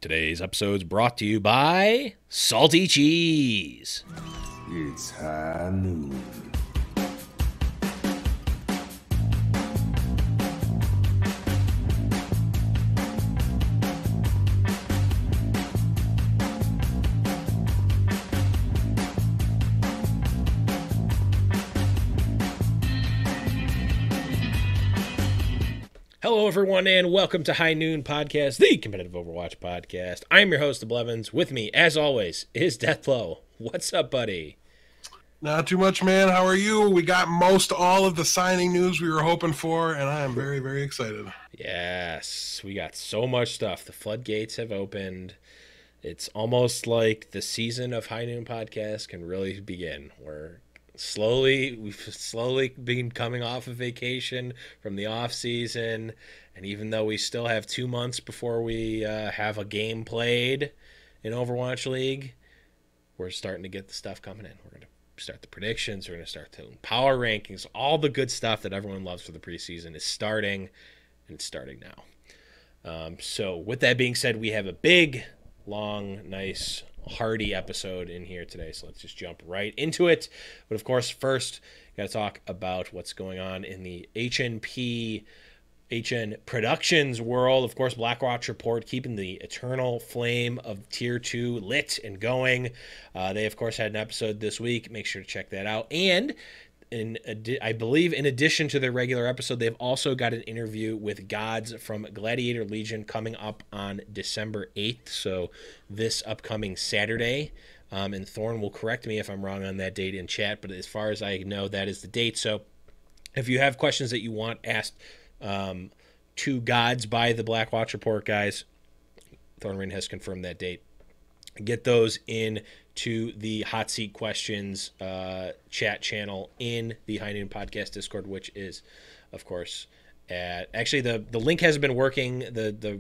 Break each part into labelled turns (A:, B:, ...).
A: Today's episode is brought to you by Salty Cheese.
B: It's high noon.
A: Hello, everyone, and welcome to High Noon Podcast, the competitive Overwatch podcast. I'm your host, Blevins. With me, as always, is Deathblow. What's up, buddy?
C: Not too much, man. How are you? We got most all of the signing news we were hoping for, and I am very, very excited.
A: Yes, we got so much stuff. The floodgates have opened. It's almost like the season of High Noon Podcast can really begin. We've slowly been coming off of vacation from the off season, and even though we still have 2 months before we have a game played in Overwatch League, we're starting to get the stuff coming in. We're going to start the predictions. We're going to start the power rankings. All the good stuff that everyone loves for the preseason is starting, and it's starting now. So with that being said, we have a big, long, nice, hearty episode in here today, so let's just jump right into it. But of course, first got to talk about what's going on in the HN Productions world. Of course, Blackwatch Report keeping the eternal flame of Tier 2 lit and going. They of course had an episode this week. Make sure to check that out. And I believe in addition to their regular episode, they've also got an interview with Gods from Gladiator Legion coming up on December 8th, so this upcoming Saturday. And Thorn will correct me if I'm wrong on that date in chat, but as far as I know, that is the date. So if you have questions that you want asked to Gods by the Blackwatch Report guys, Thornrain has confirmed that date. Get those in to the Hot Seat Questions chat channel in the High Noon Podcast Discord, which is, of course, actually the link hasn't been working. The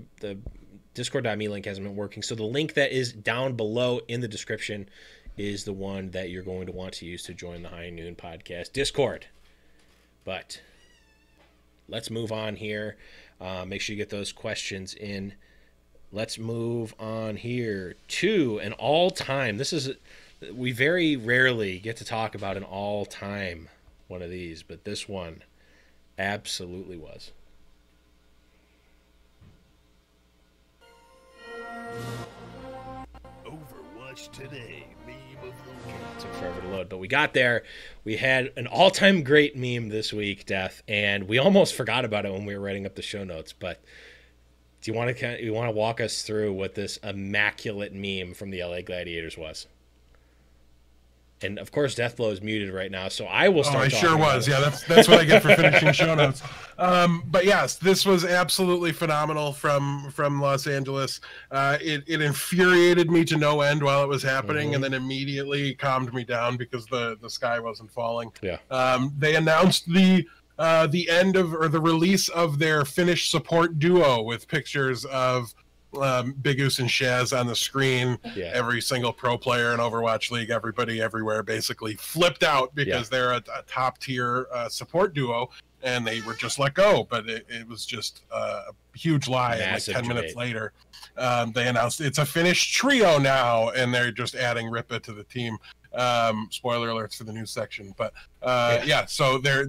A: Discord.me link hasn't been working. So the link that is down below in the description is the one that you're going to want to use to join the High Noon Podcast Discord. But let's move on here. Make sure you get those questions in. Let's move on here to an all-time. We very rarely get to talk about an all-time one of these, but this one absolutely was.
D: Overwatch today, meme of the week.
A: It took forever to load, but we got there. We had an all-time great meme this week, Death, and we almost forgot about it when we were writing up the show notes, but do you want to walk us through what this immaculate meme from the LA Gladiators was? And of course, Deathblow is muted right now, so I will start.
C: I sure was. Yeah, that's what I get for finishing show notes. But yes, this was absolutely phenomenal from Los Angeles. It infuriated me to no end while it was happening, and then immediately calmed me down because the sky wasn't falling.
A: Yeah.
C: They announced the end of, or the release of, their Finnish support duo with pictures of Big Goose and Shaz on the screen.
A: Yeah.
C: Every single pro player in Overwatch League, everybody everywhere basically flipped out because they're a top tier support duo, and they were just let go. But it was just a huge lie.
A: Massive
C: and like 10
A: debate.
C: minutes later, they announced it's a Finnish trio now, and they're just adding Ripa to the team. Spoiler alerts for the news section, but so there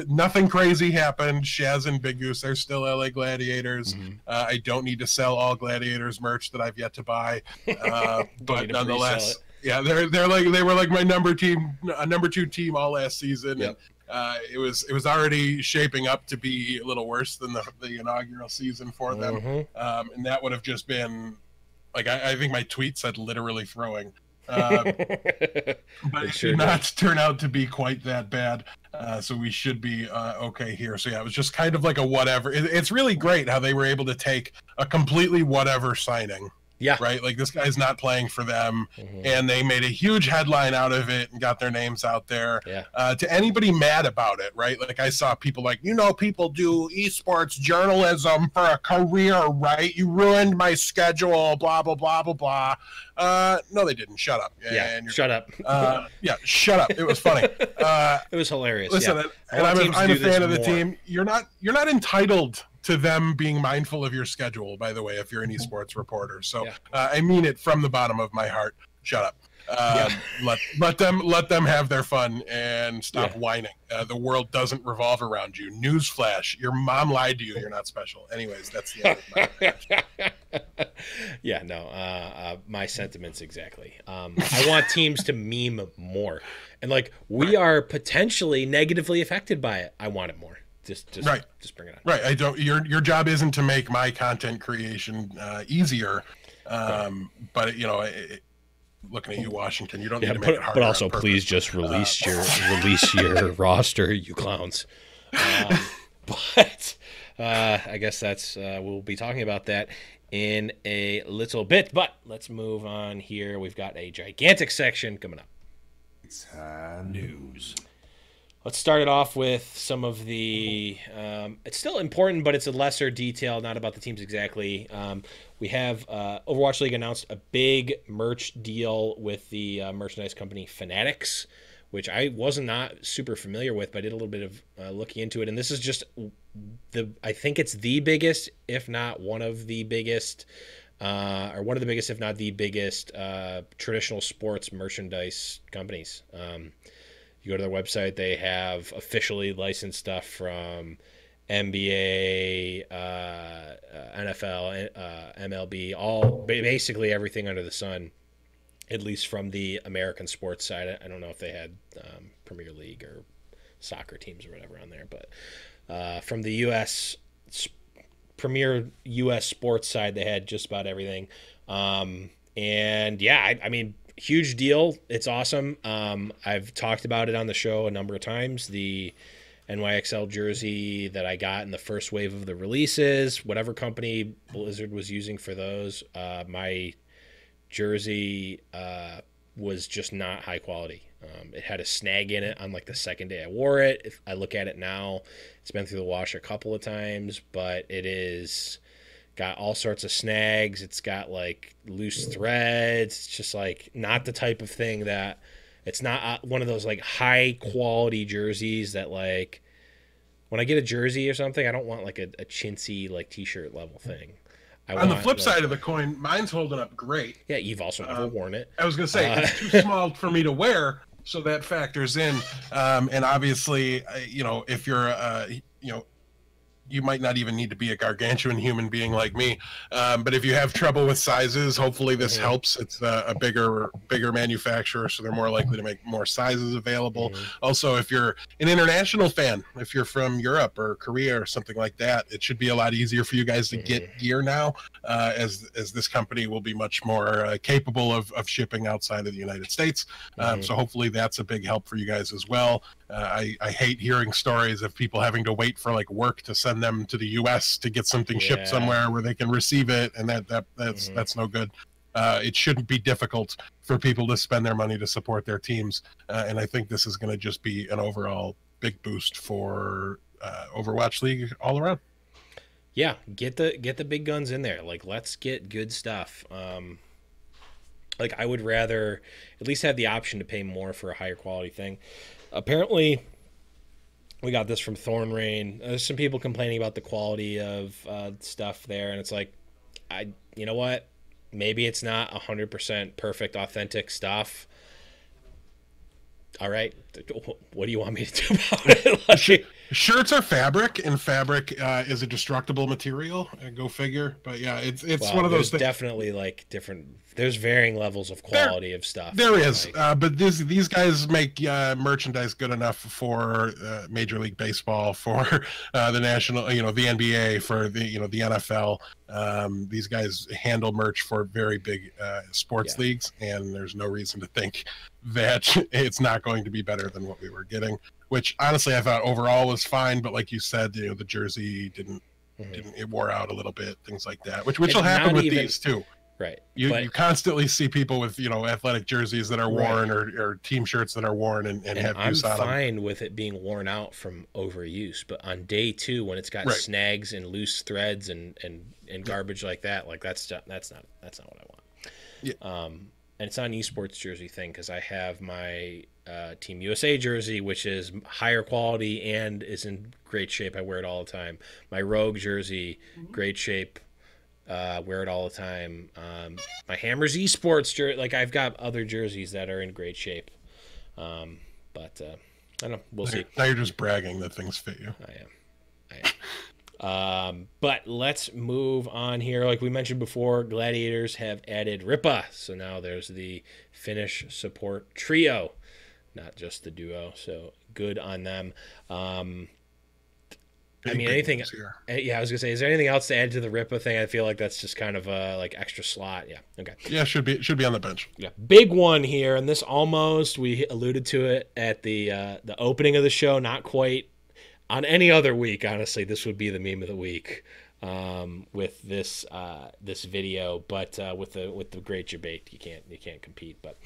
C: nothing crazy happened. Shaz and Big Goose are still LA Gladiators. I don't need to sell all Gladiators merch that I've yet to buy, but nonetheless, they were like my number 2 team all last season.
A: Yep.
C: And, it was already shaping up to be a little worse than the inaugural season for them, and that would have just been like I think my tweet said literally throwing. But it did not turn out to be quite that bad, so we should be okay here. So yeah, it was just kind of like a whatever. It's really great how they were able to take a completely whatever signing.
A: Yeah.
C: Right? Like, this guy's not playing for them, and they made a huge headline out of it and got their names out there.
A: Yeah.
C: To anybody mad about it, right? Like, I saw people like, people do esports journalism for a career, right? You ruined my schedule, blah, blah, blah, blah, blah. No, they didn't. Shut up.
A: Shut up.
C: Shut up. It was funny.
A: It was hilarious.
C: Listen, and I'm a fan of the team. You're not entitled to them being mindful of your schedule, by the way, if you're an esports reporter. So
A: Yeah.
C: I mean it from the bottom of my heart. Shut up. Let them have their fun and stop whining. The world doesn't revolve around you. Newsflash: your mom lied to you. You're not special. Anyways, that's the end of my
A: Yeah, no, my sentiments exactly. I want teams to meme more, and like we are potentially negatively affected by it. I want it more. Just bring it on.
C: Right. I don't. Your job isn't to make my content creation easier, but looking at you, Washington, you don't need to make it harder.
A: But also, please just release your roster, you clowns. But I guess that's we'll be talking about that in a little bit. But let's move on here. We've got a gigantic section coming up.
B: It's news.
A: Let's start it off with some of the it's still important, but it's a lesser detail, not about the teams exactly. We have Overwatch League announced a big merch deal with the merchandise company Fanatics, which I was not super familiar with, but I did a little bit of looking into it. And this is just I think it's the biggest, if not one of the biggest, or one of the biggest, if not the biggest, traditional sports merchandise companies. You go to their website, they have officially licensed stuff from NBA, NFL, MLB, basically everything under the sun, at least from the American sports side. I don't know if they had Premier League or soccer teams or whatever on there, but from the U.S. Premier U.S. sports side, they had just about everything. And yeah, I mean, huge deal. It's awesome. I've talked about it on the show a number of times. The NYXL jersey that I got in the first wave of the releases, whatever company Blizzard was using for those, my jersey was just not high quality. It had a snag in it on like the second day I wore it. If I look at it now, it's been through the wash a couple of times, but it is got all sorts of snags. It's got like loose threads. It's just like not the type of thing that it's not one of those like high quality jerseys that like when I get a jersey or something, I don't want like a chintzy like t-shirt level thing.
C: On the flip side of the coin, mine's holding up great.
A: Yeah, you've also never worn it.
C: I was going to say, it's too small for me to wear, so that factors in. And obviously, if you're, you might not even need to be a gargantuan human being like me. But if you have trouble with sizes, hopefully this helps. It's a bigger manufacturer, so they're more likely to make more sizes available. Also, if you're an international fan, if you're from Europe or Korea or something like that, it should be a lot easier for you guys to get gear now, as this company will be much more capable of shipping outside of the United States. So hopefully that's a big help for you guys as well. I hate hearing stories of people having to wait for like work to send them to the U.S. to get something shipped somewhere where they can receive it, and that's no good. It shouldn't be difficult for people to spend their money to support their teams, and I think this is going to just be an overall big boost for Overwatch League all around.
A: Yeah, get the big guns in there. Like, let's get good stuff. Like, I would rather at least have the option to pay more for a higher quality thing. Apparently, we got this from Thorn Rain. There's some people complaining about the quality of stuff there, and it's like, you know what? Maybe it's not 100% perfect, authentic stuff. All right, what do you want me to do about it? Like,
C: shirts are fabric, and fabric is a destructible material. Go figure. But yeah, it's one of those things.
A: Definitely like different. There's varying levels of quality of stuff.
C: There is, but these guys make merchandise good enough for Major League Baseball, for the national, the NBA, for the NFL. These guys handle merch for very big sports leagues, and there's no reason to think that it's not going to be better than what we were getting. Which honestly, I thought overall was fine, but like you said, the jersey didn't it wore out a little bit, things like that. Which will happen with these too.
A: Right.
C: You constantly see people with athletic jerseys that are worn or team shirts that are worn and have use on them.
A: I'm fine with it being worn out from overuse, but on day 2 when it's got snags and loose threads and garbage like that, like that's not what I want. and it's not an esports jersey thing because I have my Team USA jersey, which is higher quality and is in great shape. I wear it all the time. My Rogue jersey, great shape. Wear it all the time. My Hammers esports jersey, like I've got other jerseys that are in great shape. But I don't know. We'll see.
C: Now you're just bragging that things fit you.
A: I am. But let's move on here. Like we mentioned before, Gladiators have added Ripa. So now there's the Finnish support trio, not just the duo. So good on them. I mean, anything? Yeah, I was gonna say, is there anything else to add to the Ripa thing? I feel like that's just kind of a like extra slot. Yeah. Okay.
C: Yeah, should be on the bench.
A: Yeah, big one here, and this almost we alluded to it at the opening of the show. Not quite on any other week, honestly. This would be the meme of the week with this this video, but with the great debate, you can't compete. But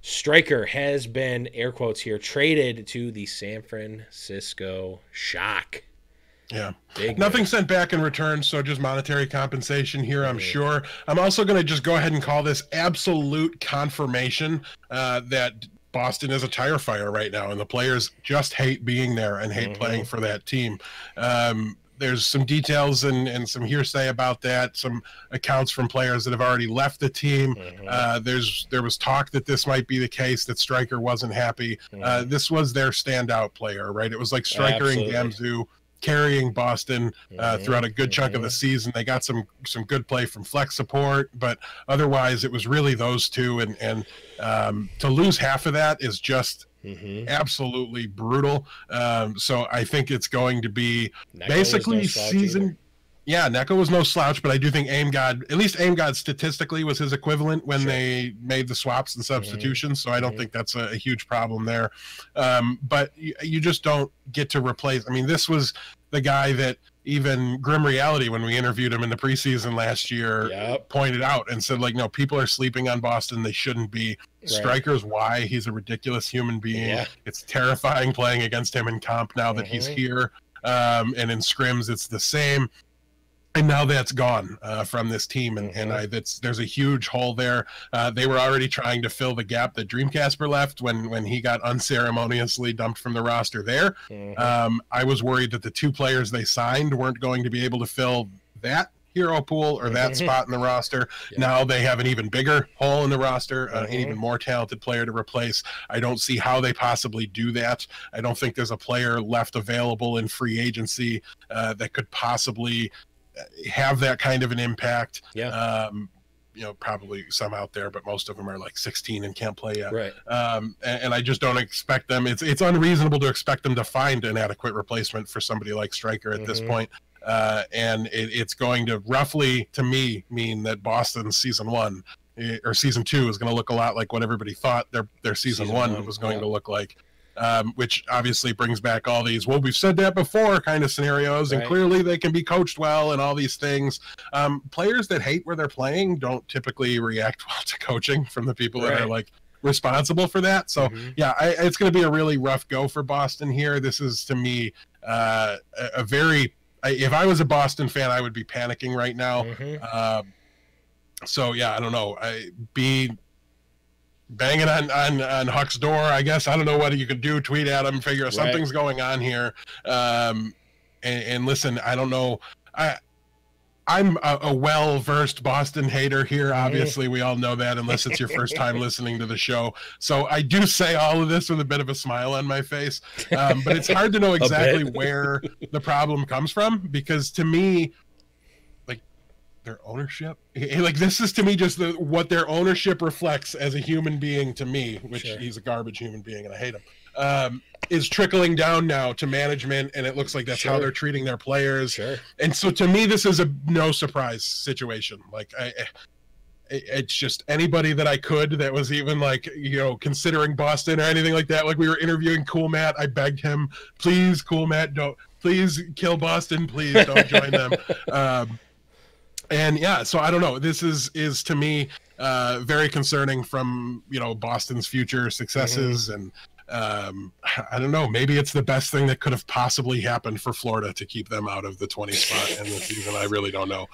A: Stryker has been, air quotes here, traded to the San Francisco Shock.
C: Yeah. Nothing sent back in return, so just monetary compensation here, I'm sure. I'm also going to just go ahead and call this absolute confirmation that Boston is a tire fire right now, and the players just hate being there and hate playing for that team. There's some details and some hearsay about that, some accounts from players that have already left the team. There was talk that this might be the case, that Stryker wasn't happy. This was their standout player, right? It was like Stryker and Gamzu carrying Boston throughout a good chunk of the season. They got some good play from flex support, but otherwise it was really those two, and to lose half of that is just absolutely brutal. So I think it's going to be Neko basically season. Yeah, Neko was no slouch, but I do think AimGod, at least AimGod statistically, was his equivalent when they made the swaps and substitutions. So I don't think that's a huge problem there. But you just don't get to replace. I mean, this was the guy that even Grim Reality, when we interviewed him in the preseason last year, pointed out and said, like, no, people are sleeping on Boston. They shouldn't be. Stryker's why. He's a ridiculous human being. It's terrifying playing against him in comp now that he's here. And in scrims, it's the same. And now that's gone from this team, and there's a huge hole there. They were already trying to fill the gap that Dreamcasper left when he got unceremoniously dumped from the roster there. I was worried that the two players they signed weren't going to be able to fill that hero pool or that spot in the roster. Now they have an even bigger hole in the roster, an even more talented player to replace. I don't see how they possibly do that. I don't think there's a player left available in free agency that could possibly have that kind of an impact. Probably some out there, but most of them are like 16 and can't play yet. And I just don't expect them. It's unreasonable to expect them to find an adequate replacement for somebody like Stryker at this point. And it's going to roughly, to me, mean that Boston's season 1 or season 2 is going to look a lot like what everybody thought their season 1 was going to look like. Which obviously brings back all these, well, we've said that before kind of scenarios, and clearly they can be coached well and all these things. Players that hate where they're playing don't typically react well to coaching from the people that are like responsible for that. So it's going to be a really rough go for Boston here. This is, to me, a very, if I was a Boston fan, I would be panicking right now. So yeah, I don't know. Banging on Huck's door, I guess. I don't know what you could do. Tweet at him, figure out something's going on here. And listen, I don't know. I'm a well-versed Boston hater here. Obviously, we all know that, unless it's your first time listening to the show. So I do say all of this with a bit of a smile on my face. But it's hard to know exactly where the problem comes from, because to me, their ownership, like, this is to me just what their ownership reflects as a human being to me, which he's a garbage human being and I hate him, is trickling down now to management, and it looks like that's how they're treating their players. And so to me, this is a no surprise situation. Like, it's just anybody that I could that was even like, considering Boston or anything like that. Like, we were interviewing Cool Matt. I begged him, please, Cool Matt, please kill Boston. Please don't join them. And yeah, so I don't know. This is to me very concerning from Boston's future successes, and I don't know. Maybe it's the best thing that could have possibly happened for Florida to keep them out of the 20 spot in the season. I really don't know.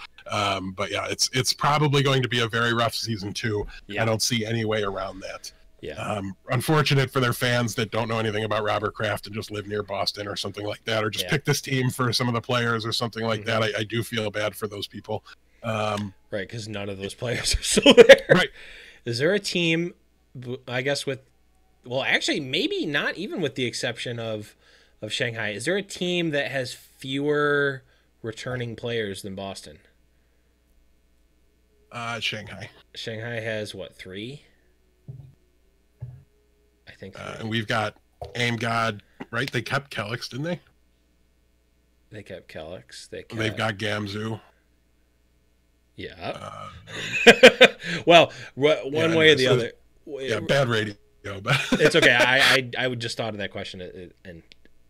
C: But yeah, it's probably going to be a very rough season too.
A: Yeah.
C: I don't see any way around that.
A: Yeah.
C: Unfortunate for their fans that don't know anything about Robert Kraft and just live near Boston or something like that, or just pick this team for some of the players or something like that. I do feel bad for those people.
A: Right, because none of those players are still there.
C: Right.
A: Is there a team, I guess, well, actually, maybe not even with the exception of Shanghai. Is there a team that has fewer returning players than Boston?
C: Shanghai.
A: Shanghai has, what, 3? I think 3.
C: And we've got Aim God, right? They kept Kellex, didn't they?
A: They kept Kellex.
C: They've got Gamzu.
A: Yeah. Well, one way or the other.
C: Yeah, bad radio, but
A: it's okay. I would just thought of that question, and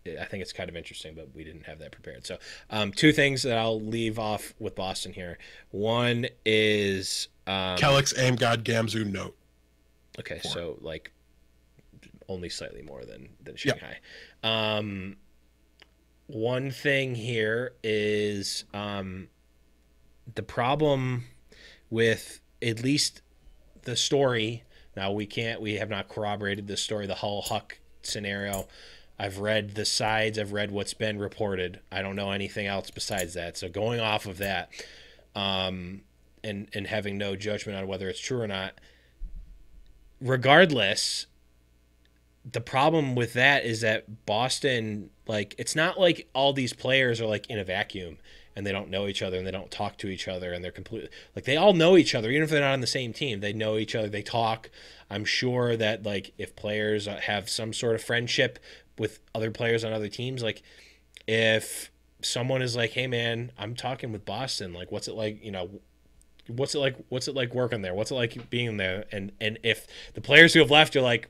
A: I think it's kind of interesting, but we didn't have that prepared. So, 2 things that I'll leave off with Boston here. One is
C: Kellex, Aim God, Gamzu, note.
A: Okay,
C: 4.
A: so like only slightly more than Shanghai. Yep. One thing here is the problem with at least the story. Now we have not corroborated the story, the Hull Huck scenario. I've read the sides. I've read what's been reported. I don't know anything else besides that. So going off of that, and having no judgment on whether it's true or not, regardless, the problem with that is that Boston, like, it's not like all these players are like in a vacuum and they don't know each other and they don't talk to each other and they're completely, like, they all know each other. Even if they're not on the same team, they know each other. They talk. I'm sure that, like, if players have some sort of friendship with other players on other teams, like, if someone is like, hey man, I'm talking with Boston, like, what's it like, what's it like working there? What's it like being there? And if the players who have left are like,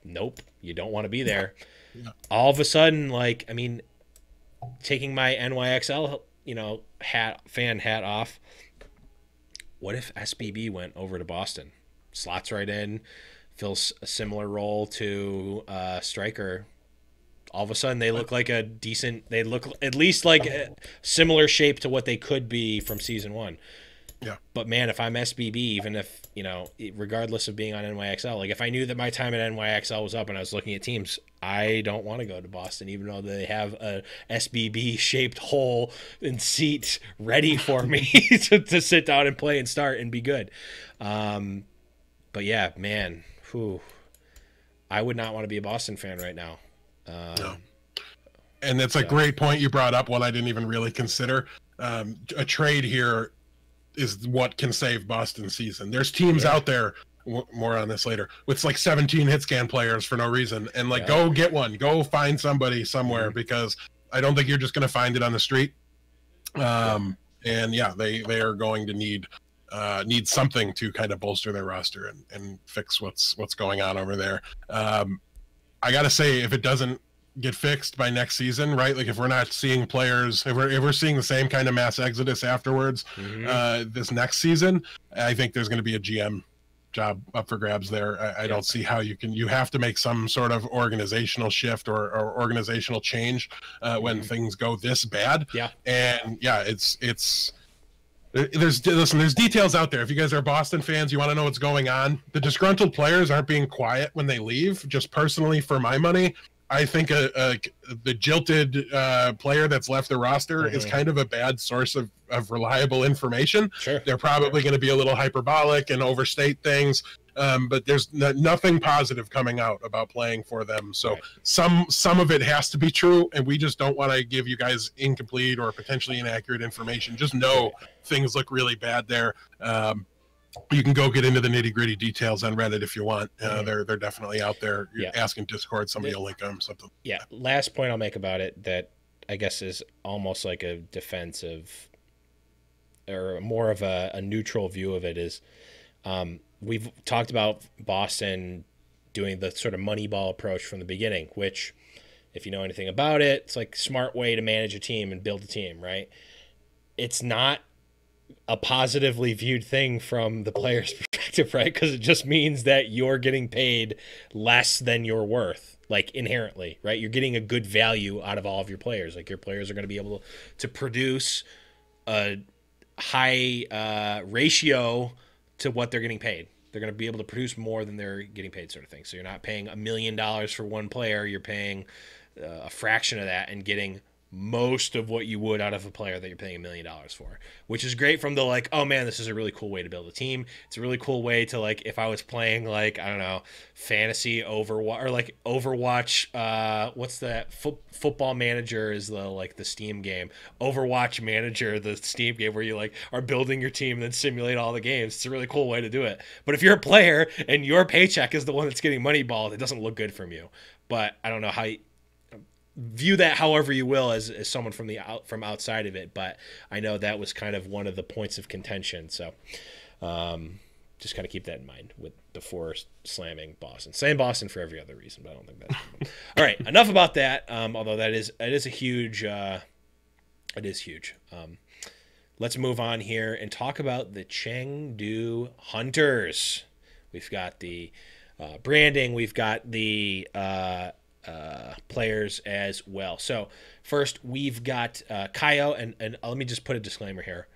A: nope, you don't want to be there. Yeah. All of a sudden, like, I mean, taking my NYXL, fan hat off, what if SBB went over to Boston? Slots right in, fills a similar role to Striker. All of a sudden, they look like they look at least like a similar shape to what they could be from season 1.
C: Yeah.
A: But man, if I'm SBB, even if, regardless of being on NYXL, like, if I knew that my time at NYXL was up and I was looking at teams, I don't want to go to Boston, even though they have a SBB shaped hole and seat ready for me to sit down and play and start and be good. But yeah, man, I would not want to be a Boston fan right now.
C: No. And that's a great point you brought up, one I didn't even really consider. A trade here is what can save Boston's season. There's teams out there, more on this later, with like 17 hit scan players for no reason, and like, go get one, go find somebody somewhere, because I don't think you're just going to find it on the street. And yeah, they are going to need something to kind of bolster their roster and fix what's going on over there. I gotta say, if it doesn't get fixed by next season, right? Like, if we're not seeing players, if we're seeing the same kind of mass exodus afterwards, this next season, I think there's going to be a GM job up for grabs there. I don't see how you have to make some sort of organizational shift or organizational change when things go this bad.
A: Yeah.
C: And yeah, there's details out there. If you guys are Boston fans, you want to know what's going on. The disgruntled players aren't being quiet when they leave. Just personally, for my money, I think the jilted player that's left the roster is kind of a bad source of reliable information. Sure. They're probably going to be a little hyperbolic and overstate things, but there's nothing positive coming out about playing for them. So some of it has to be true, and we just don't want to give you guys incomplete or potentially inaccurate information. Just know things look really bad there. You can go get into the nitty-gritty details on Reddit if you want. They're definitely out there. Ask in Discord, somebody will link them, something.
A: Yeah, last point I'll make about it that I guess is almost like a defensive or more of a neutral view of it is we've talked about Boston doing the sort of Moneyball approach from the beginning, which, if you know anything about it, it's like a smart way to manage a team and build a team, right? It's not a positively viewed thing from the player's perspective, right? Because it just means that you're getting paid less than you're worth, like inherently, right? You're getting a good value out of all of your players. Like your players are going to be able to produce a high ratio to what they're getting paid. They're going to be able to produce more than they're getting paid, sort of thing. So you're not paying $1 million for one player. You're paying a fraction of that and getting most of what you would out of a player that you're paying $1 million for, which is great from the like, oh man, this is a really cool way to build a team. It's a really cool way to like, if I was playing like, I don't know, fantasy Overwatch or like Overwatch, what's that? Football Manager is the Steam game. Overwatch Manager, the Steam game where you like are building your team and then simulate all the games. It's a really cool way to do it. But if you're a player and your paycheck is the one that's getting moneyballed, it doesn't look good from you. But I don't know how view that however you will as someone from outside of it, but I know that was kind of one of the points of contention. So just kind of keep that in mind before slamming Boston. Same Boston for every other reason, but I don't think that's all right. Enough about that. Although it is a huge it is huge. Let's move on here and talk about the Chengdu Hunters. We've got the branding, we've got the players as well. So first we've got Kaio, and let me just put a disclaimer here.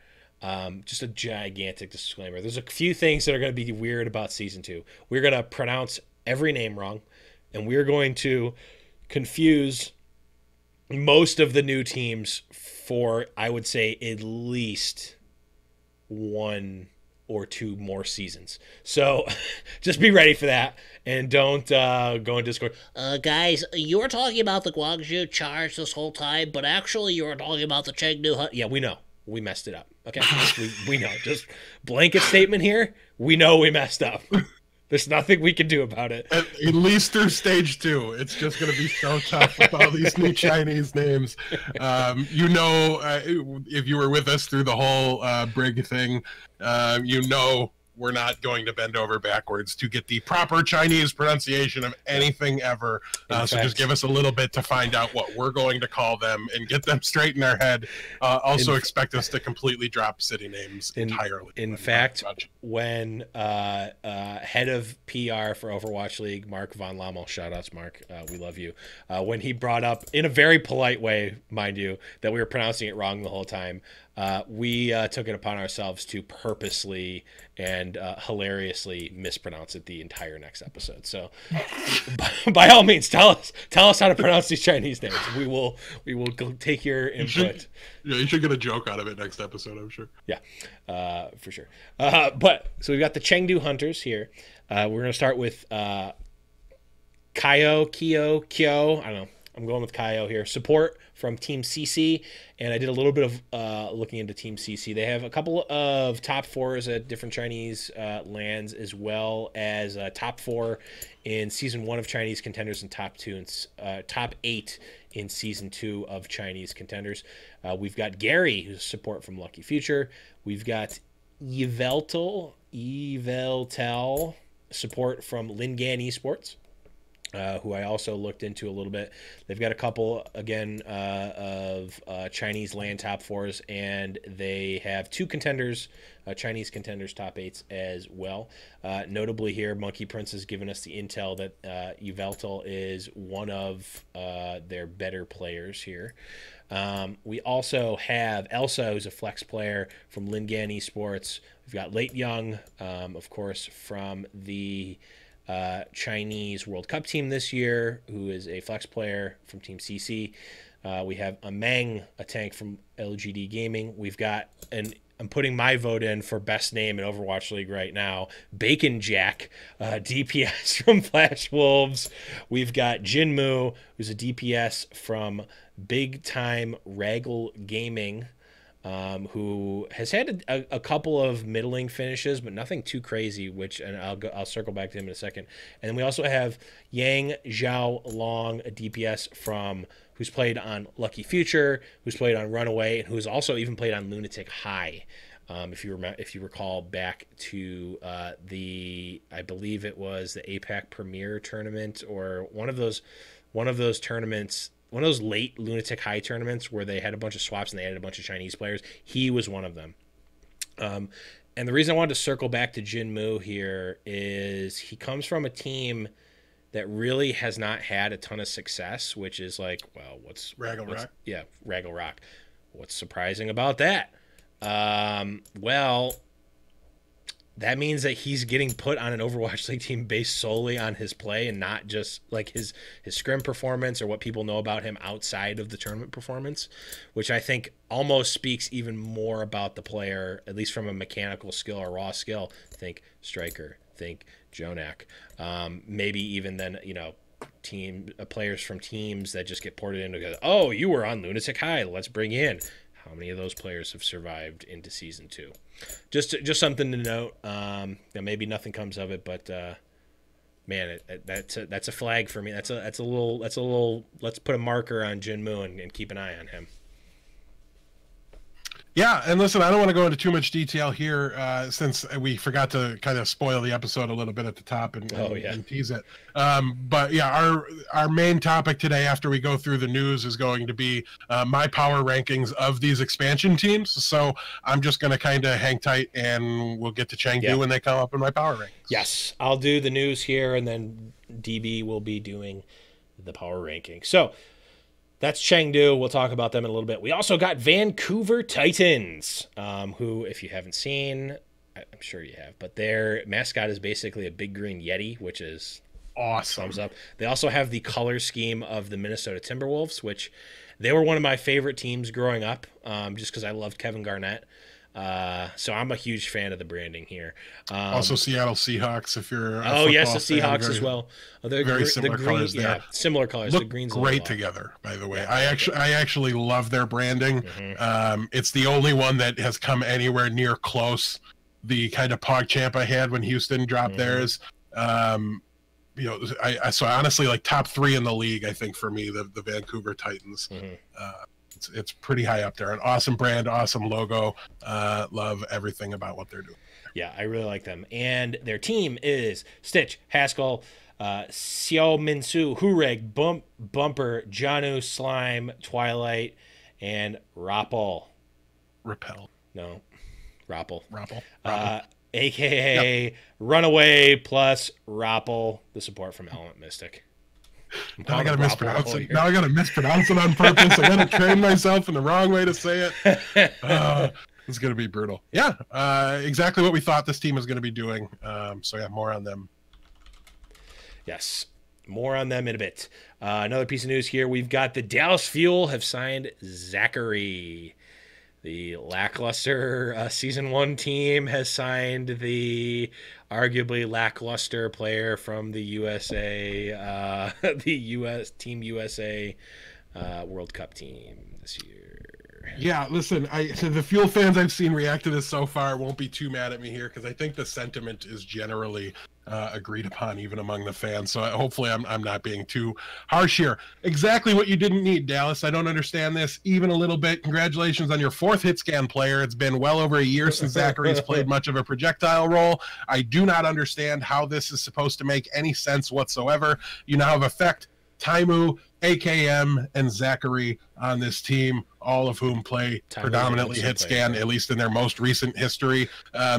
A: Just a gigantic disclaimer. There's a few things that are going to be weird about season 2. We're going to pronounce every name wrong, and we're going to confuse most of the new teams for, I would say, at least 1 or 2 more seasons. So just be ready for that, and don't go in Discord.
E: Guys, you were talking about the Guangzhou Charge this whole time, but actually you were talking about the Chengdu Hunt.
A: Yeah, we know. We messed it up. Okay? we know. Just blanket statement here. We know we messed up. There's nothing we can do about it.
C: At least through stage 2, it's just going to be so tough with all these new Chinese names. If you were with us through the whole Brig thing, we're not going to bend over backwards to get the proper Chinese pronunciation of anything ever. So just give us a little bit to find out what we're going to call them and get them straight in our head. Also expect us to completely drop city names entirely.
A: In fact, when head of PR for Overwatch League, Mark Von Lommel, shout-outs, Mark, we love you, when he brought up, in a very polite way, mind you, that we were pronouncing it wrong the whole time, we took it upon ourselves to purposely and hilariously mispronounce it the entire next episode. So, by all means, tell us how to pronounce these Chinese names. We will take your input.
C: You should get a joke out of it next episode, I'm sure.
A: Yeah, for sure. But so we've got the Chengdu Hunters here. We're gonna start with Kyo. I don't know. I'm going with Kaio here. Support from Team CC, and I did a little bit of looking into Team CC. They have a couple of top 4s at different Chinese lands, as well as top 4 in Season 1 of Chinese Contenders and top 8 in Season 2 of Chinese Contenders. We've got Gary, who's support from Lucky Future. We've got Yveltal, support from Lingan Esports. Who I also looked into a little bit. They've got a couple, again, of Chinese land top 4s, and they have 2 contenders, Chinese contenders top 8s as well. Notably here, Monkey Prince has given us the intel that Yveltal is one of their better players here. We also have Elsa, who's a flex player from Lingan Esports. We've got Late Young, of course, from the Chinese World Cup team this year, who is a flex player from Team CC. We have Meng, a tank from LGD Gaming. We've got, and I'm putting my vote in for best name in Overwatch League right now, Bacon Jack, DPS from Flash Wolves. We've got Jinmu, who's a DPS from Big Time Raggle Gaming, who has had a couple of middling finishes, but nothing too crazy, and I'll circle back to him in a second. And then we also have Yang Zhao Long, a DPS who's played on Lucky Future, who's played on Runaway, and who's also even played on Lunatic High. If you recall back to I believe it was the APAC Premier tournament, or one of those tournaments, one of those late Lunatic High tournaments where they had a bunch of swaps and they added a bunch of Chinese players. He was one of them. And the reason I wanted to circle back to Jinmu here is he comes from a team that really has not had a ton of success, which is like, well,
C: Raggle Rock.
A: Yeah, Raggle Rock. What's surprising about that? Well, that means that he's getting put on an Overwatch League team based solely on his play and not just like his scrim performance or what people know about him outside of the tournament performance, which I think almost speaks even more about the player, at least from a mechanical skill or raw skill. Think Striker, think Jonak, maybe even then, players from teams that just get ported into, oh, you were on Lunatic High, let's bring in. How many of those players have survived into season 2? Just something to note. Maybe nothing comes of it, but man, that's a flag for me. That's a little. Let's put a marker on Jinmu and keep an eye on him.
C: Yeah, and listen, I don't want to go into too much detail here since we forgot to kind of spoil the episode a little bit at the top and tease it. But yeah, our main topic today after we go through the news is going to be my power rankings of these expansion teams. So I'm just going to kind of hang tight and we'll get to Chengdu when they come up in my power rankings.
A: Yes, I'll do the news here and then DB will be doing the power ranking. So that's Chengdu. We'll talk about them in a little bit. We also got Vancouver Titans, who, if you haven't seen, I'm sure you have, but their mascot is basically a big green Yeti, which is
C: awesome.
A: Thumbs up. They also have the color scheme of the Minnesota Timberwolves, which they were one of my favorite teams growing up, just because I loved Kevin Garnett. So I'm a huge fan of the branding here.
C: Also Seattle Seahawks, if you're a
A: the Seahawks
C: fan,
A: as well.
C: Very similar colors there.
A: Yeah, similar colors.
C: Look
A: the green's
C: great together, by the way. Yeah, I actually love their branding. Mm-hmm. It's the only one that has come anywhere near close. The kind of PogChamp I had when Houston dropped theirs. So honestly, like top 3 in the league, I think for me, the Vancouver Titans. It's pretty high up there. An awesome brand, awesome logo. Love everything about what they're doing.
A: Yeah, I really like them. And their team is Stitch, Haskell, Xiao Minsu, Hureg, Bumper, Janu, Slime, Twilight, and Rappel.
C: Repel.
A: No, Rappel.
C: Rappel.
A: AKA Runaway plus Rappel, the support from Element Mystic.
C: Now I gotta mispronounce it. Now I gotta mispronounce it on purpose. I gotta train myself in the wrong way to say it. It's gonna be brutal. Yeah, exactly what we thought this team was gonna be doing. So yeah, more on them.
A: Yes, more on them in a bit. Another piece of news here: we've got the Dallas Fuel have signed Zachary. The lackluster Season 1 team has signed the arguably lackluster player from the USA, the Team USA World Cup team this year.
C: Yeah, listen, the Fuel fans I've seen react to this so far won't be too mad at me here because I think the sentiment is generally agreed upon even among the fans. So hopefully I'm not being too harsh here. Exactly what you didn't need, Dallas. I don't understand this even a little bit. Congratulations on your 4th hit scan player. It's been well over a year since Zachary's played much of a projectile role. I do not understand how this is supposed to make any sense whatsoever. You now have Effect, Taimu, AKM, and Zachary on this team, all of whom play predominantly hit scan, at least in their most recent history.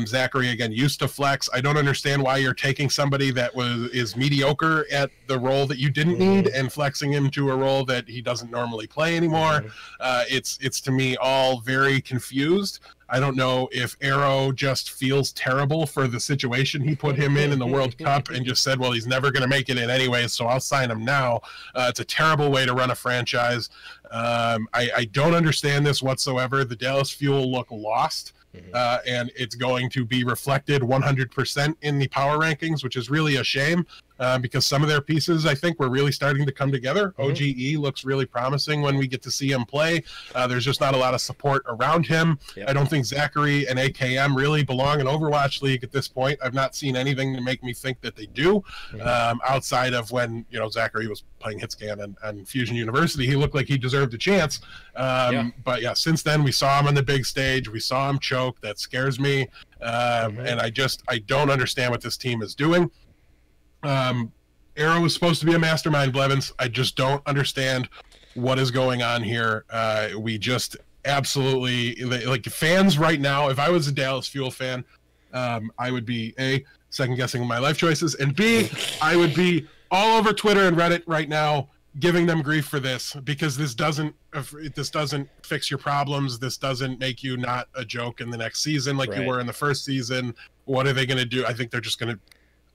C: Zachary, again, used to flex. I don't understand why you're taking somebody that is mediocre at the role that you didn't need and flexing him to a role that he doesn't normally play anymore. It's to me all very confused. I don't know if Arrow just feels terrible for the situation he put him in the World Cup and just said, well, he's never going to make it in anyways, so I'll sign him now. It's a terrible way to run a franchise. I don't understand this whatsoever. The Dallas Fuel look lost. And it's going to be reflected 100% in the power rankings, which is really a shame because some of their pieces, I think, were really starting to come together. OGE looks really promising when we get to see him play. There's just not a lot of support around him. I don't think Zachary and AKM really belong in Overwatch League at this point. I've not seen anything to make me think that they do. Outside of when Zachary was playing Hitscan and Fusion University, he looked like he deserved a chance. But yeah, since then we saw him on the big stage. We saw him choke. That scares me. And I don't understand what this team is doing. Arrow is supposed to be a mastermind, Blevins. I just don't understand what is going on here. We just absolutely, like fans right now, if I was a Dallas Fuel fan, I would be A, second guessing my life choices, and B, I would be all over Twitter and Reddit right now giving them grief for this, because this doesn't fix your problems. This doesn't make you not a joke in the next season like you were in the first season. What are they going to do? I think they're just going to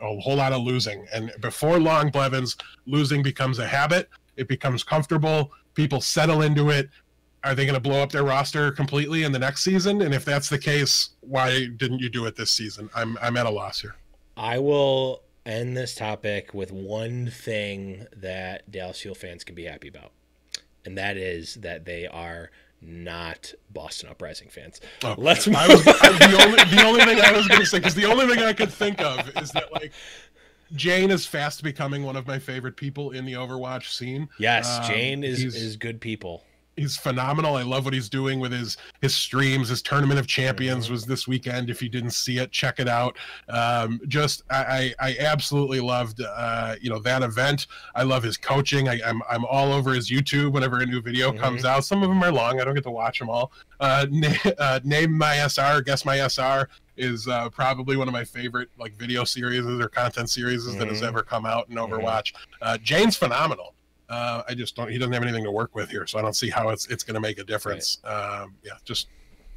C: a whole lot of losing, and before long, Blevins, losing becomes a habit. It becomes comfortable. People settle into it. Are they going to blow up their roster completely in the next season? And if that's the case, why didn't you do it this season? I'm at a loss here.
A: I will end this topic with one thing that Dallas Fuel fans can be happy about, and that is that they are not Boston Uprising fans.
C: Oh,
A: Let's move.
C: The only thing I was going to say, because the only thing I could think of is that, like, Jane is fast becoming one of my favorite people in the Overwatch scene.
A: Yes, Jane is good people.
C: He's phenomenal. I love what he's doing with his streams. His Tournament of Champions was this weekend. If you didn't see it, check it out. I absolutely loved that event. I love his coaching. I'm all over his YouTube whenever a new video comes out. Some of them are long. I don't get to watch them all. Name My SR, Guess My SR is probably one of my favorite like video series or content series that has ever come out in Overwatch. Jane's phenomenal. I just don't. He doesn't have anything to work with here, so I don't see how it's going to make a difference. Right. Just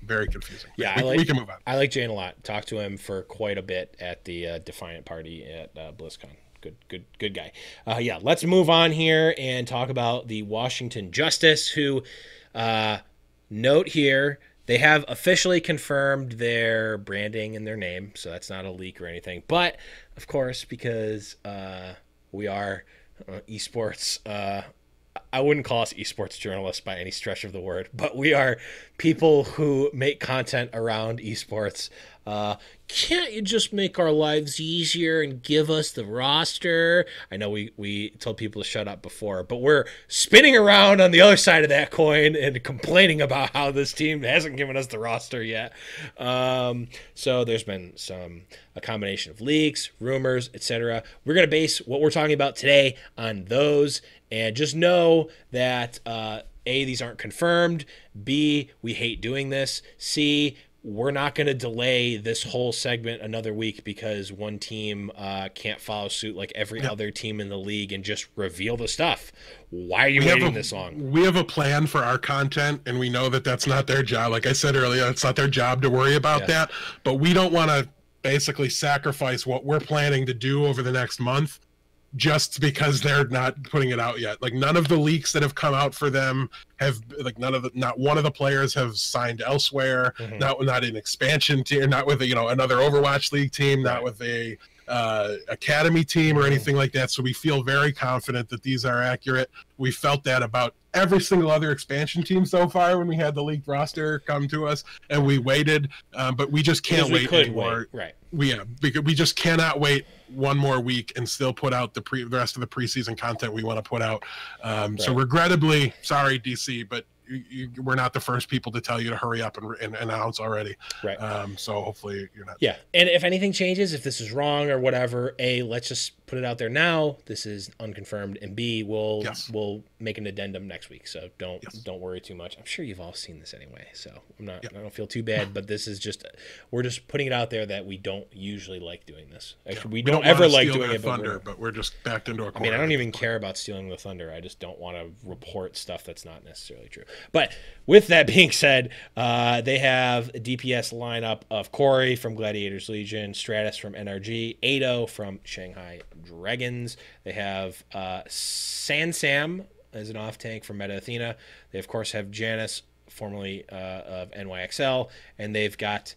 C: very confusing.
A: Yeah,
C: we can move on.
A: I like Jane a lot. Talked to him for quite a bit at the Defiant party at BlizzCon. Good guy. Let's move on here and talk about the Washington Justice, who note here they have officially confirmed their branding and their name, so that's not a leak or anything. But of course, because we are esports, I wouldn't call us esports journalists by any stretch of the word, but we are people who make content around esports. Can't you just make our lives easier and give us the roster? I know we told people to shut up before, but we're spinning around on the other side of that coin and complaining about how this team hasn't given us the roster yet. So there's been a combination of leaks, rumors, etc. We're going to base what we're talking about today on those, and just know that A, these aren't confirmed. B, we hate doing this. C, we're not going to delay this whole segment another week because one team can't follow suit like every other team in the league and just reveal the stuff. Why are you waiting this long?
C: We have a plan for our content, and we know that that's not their job. Like I said earlier, it's not their job to worry about that. But we don't want to basically sacrifice what we're planning to do over the next month just because they're not putting it out yet. Like none of the leaks that have come out for them have, like not one of the players have signed elsewhere. Not an expansion team, not with another Overwatch League team, not with a academy team or anything like that. So we feel very confident that these are accurate. We felt that about every single other expansion team so far when we had the leaked roster come to us, and we waited, but we just can't wait anymore.
A: Right.
C: Because we just cannot wait one more week and still put out the rest of the preseason content we want to put out. So regrettably, sorry DC, but we're not the first people to tell you to hurry up and announce already.
A: Right.
C: So hopefully you're not.
A: Yeah. And if anything changes, if this is wrong or whatever, A, let's just put it out there now. This is unconfirmed. And B, we'll make an addendum next week. So don't worry too much. I'm sure you've all seen this anyway. So I don't feel too bad, but this is we're just putting it out there that we don't usually like doing this. Actually, we don't ever like doing it,
C: but we're just backed into a corner.
A: I mean, I don't even care about stealing the thunder. I just don't want to report stuff that's not necessarily true. But with that being said, they have a DPS lineup of Corey from Gladiators Legion, Stratus from NRG, Ado from Shanghai Dragons. They have Sansam as an off-tank from Meta Athena. They, of course, have Janice, formerly of NYXL, and they've got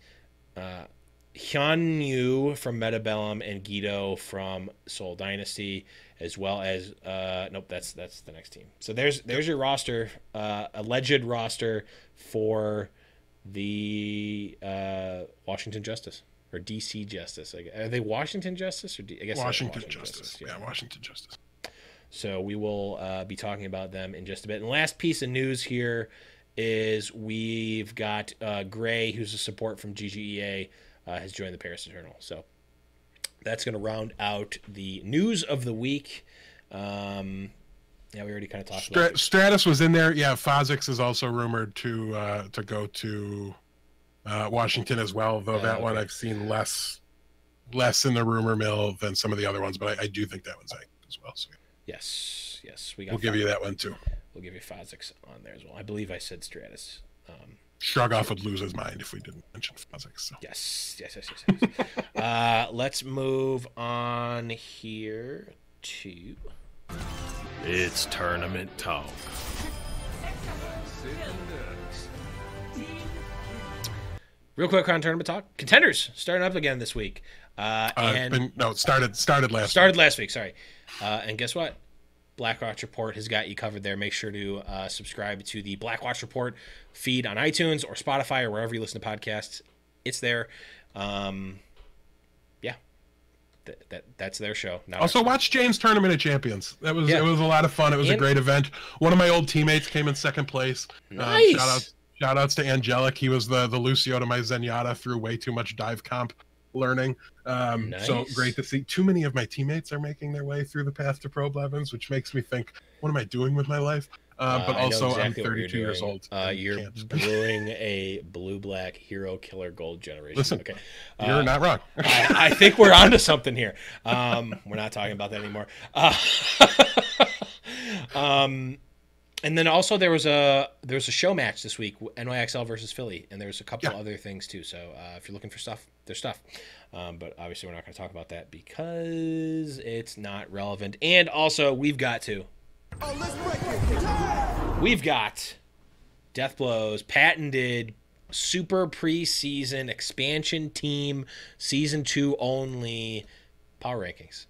A: Hyunyu from Metabellum and Guido from Seoul Dynasty, as well as that's the next team. So there's your roster, alleged roster for the Washington Justice or DC Justice. Are they Washington Justice or I guess
C: Washington Justice? Yeah, Washington Justice.
A: So we will be talking about them in just a bit. And last piece of news here is we've got Gray, who's a support from GGEA, has joined the Paris Eternal. So that's going to round out the news of the week. And Yeah, we already kind of talked about it.
C: Stratus was in there. Yeah, Fozix is also rumored to go to Washington as well, though that one I've seen less in the rumor mill than some of the other ones, but I do think that one's accurate as well. So
A: Yes,
C: we'll give you that one too.
A: We'll give you Fozix on there as well. I believe I said Stratus.
C: Shrug-Off would lose his mind if we didn't mention Fozix. So.
A: Yes. Let's move on here to...
D: It's tournament talk.
A: Real quick on tournament talk. Contenders starting up again this week.
C: It started last
A: week. Sorry. And guess what? Blackwatch Report has got you covered there. Make sure to subscribe to the Blackwatch Report feed on iTunes or Spotify or wherever you listen to podcasts. It's there. That's their show.
C: Also, watch Jane's Tournament of Champions. It was a lot of fun. It was a great event. One of my old teammates came in second place.
A: Nice.
C: Shout outs to Angelic. He was the Lucio to my Zenyatta through way too much dive comp learning.
A: Nice.
C: So great to see. Too many of my teammates are making their way through the path to Pro Blevins, which makes me think, what am I doing with my life? But also, exactly, I'm 32 years old.
A: You're brewing a blue-black hero killer gold generation.
C: Listen,
A: okay.
C: You're not wrong.
A: I think we're onto something here. We're not talking about that anymore. And then also there was a show match this week, NYXL versus Philly, and there's a couple other things too. So if you're looking for stuff, there's stuff. But obviously we're not going to talk about that because it's not relevant. And also we've got Deathblow's patented super preseason expansion team season 2 only power rankings.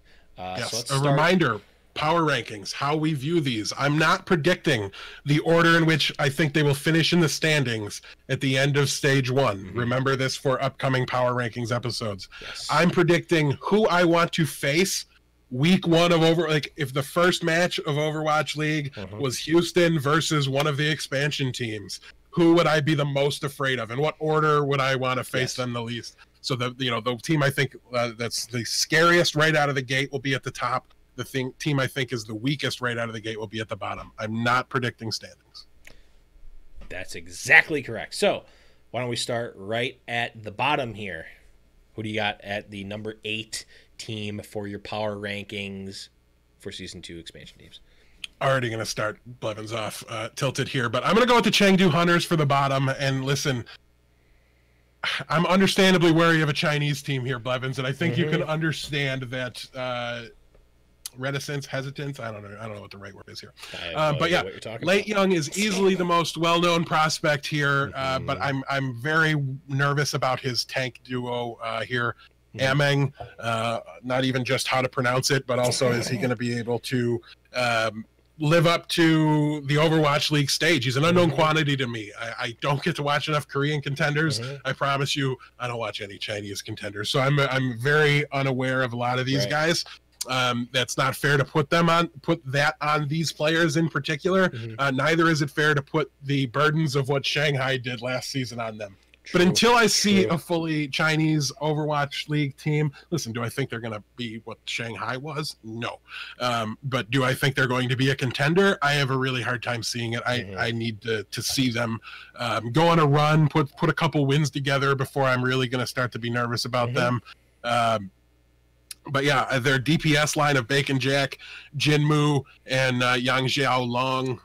C: So reminder. Power rankings, how we view these. I'm not predicting the order in which I think they will finish in the standings at the end of stage 1. Mm-hmm. Remember this for upcoming power rankings episodes.
A: Yes.
C: I'm predicting who I want to face week 1 of if the first match of Overwatch League was Houston versus one of the expansion teams, who would I be the most afraid of? In what order would I want to face them the least? So the team I think that's the scariest right out of the gate will be at the top. The team I think is the weakest right out of the gate will be at the bottom. I'm not predicting standings.
A: That's exactly correct. So why don't we start right at the bottom here? Who do you got at the number 8 team for your power rankings for Season 2 expansion teams?
C: Already going to start Blevins off tilted here, but I'm going to go with the Chengdu Hunters for the bottom. And listen, I'm understandably wary of a Chinese team here, Blevins, and I think you can understand that hesitance. I don't know what the right word is here. But yeah, Late Young is easily the most well-known prospect here, but I'm very nervous about his tank duo here. Ameng, not even just how to pronounce it, but also is he going to be able to live up to the Overwatch League stage? He's an unknown quantity to me. I don't get to watch enough Korean contenders. I promise you, I don't watch any Chinese contenders. So I'm very unaware of a lot of these guys. That's not fair to put that on these players in particular. Neither is it fair to put the burdens of what Shanghai did last season on them. But until I see a fully Chinese Overwatch League team, listen, do I think they're going to be what Shanghai was? No. But do I think they're going to be a contender? I have a really hard time seeing it. I need to see them go on a run, put a couple wins together before I'm really going to start to be nervous about them. But yeah, their DPS line of Bacon Jack, Jinmu, and Yang Xiao Long.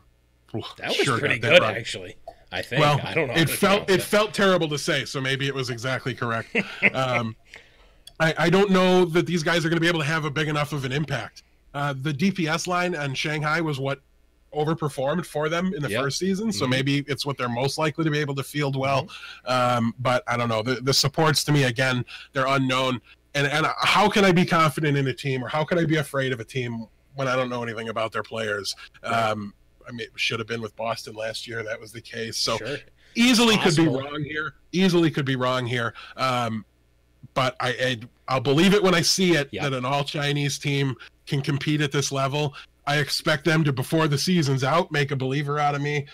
A: That was pretty good, actually. I think.
C: Well,
A: I don't know.
C: It felt terrible to say, so maybe it was exactly correct. I don't know that these guys are going to be able to have a big enough of an impact. The DPS line on Shanghai was what overperformed for them in the first season, so maybe it's what they're most likely to be able to field well. But I don't know. The supports, to me, again, they're unknown. And how can I be confident in a team, or how can I be afraid of a team when I don't know anything about their players? I mean, it should have been with Boston last year. That was the case. So easily could be wrong here. But I'll believe it when I see it that an all-Chinese team can compete at this level. I expect them to, before the season's out, make a believer out of me,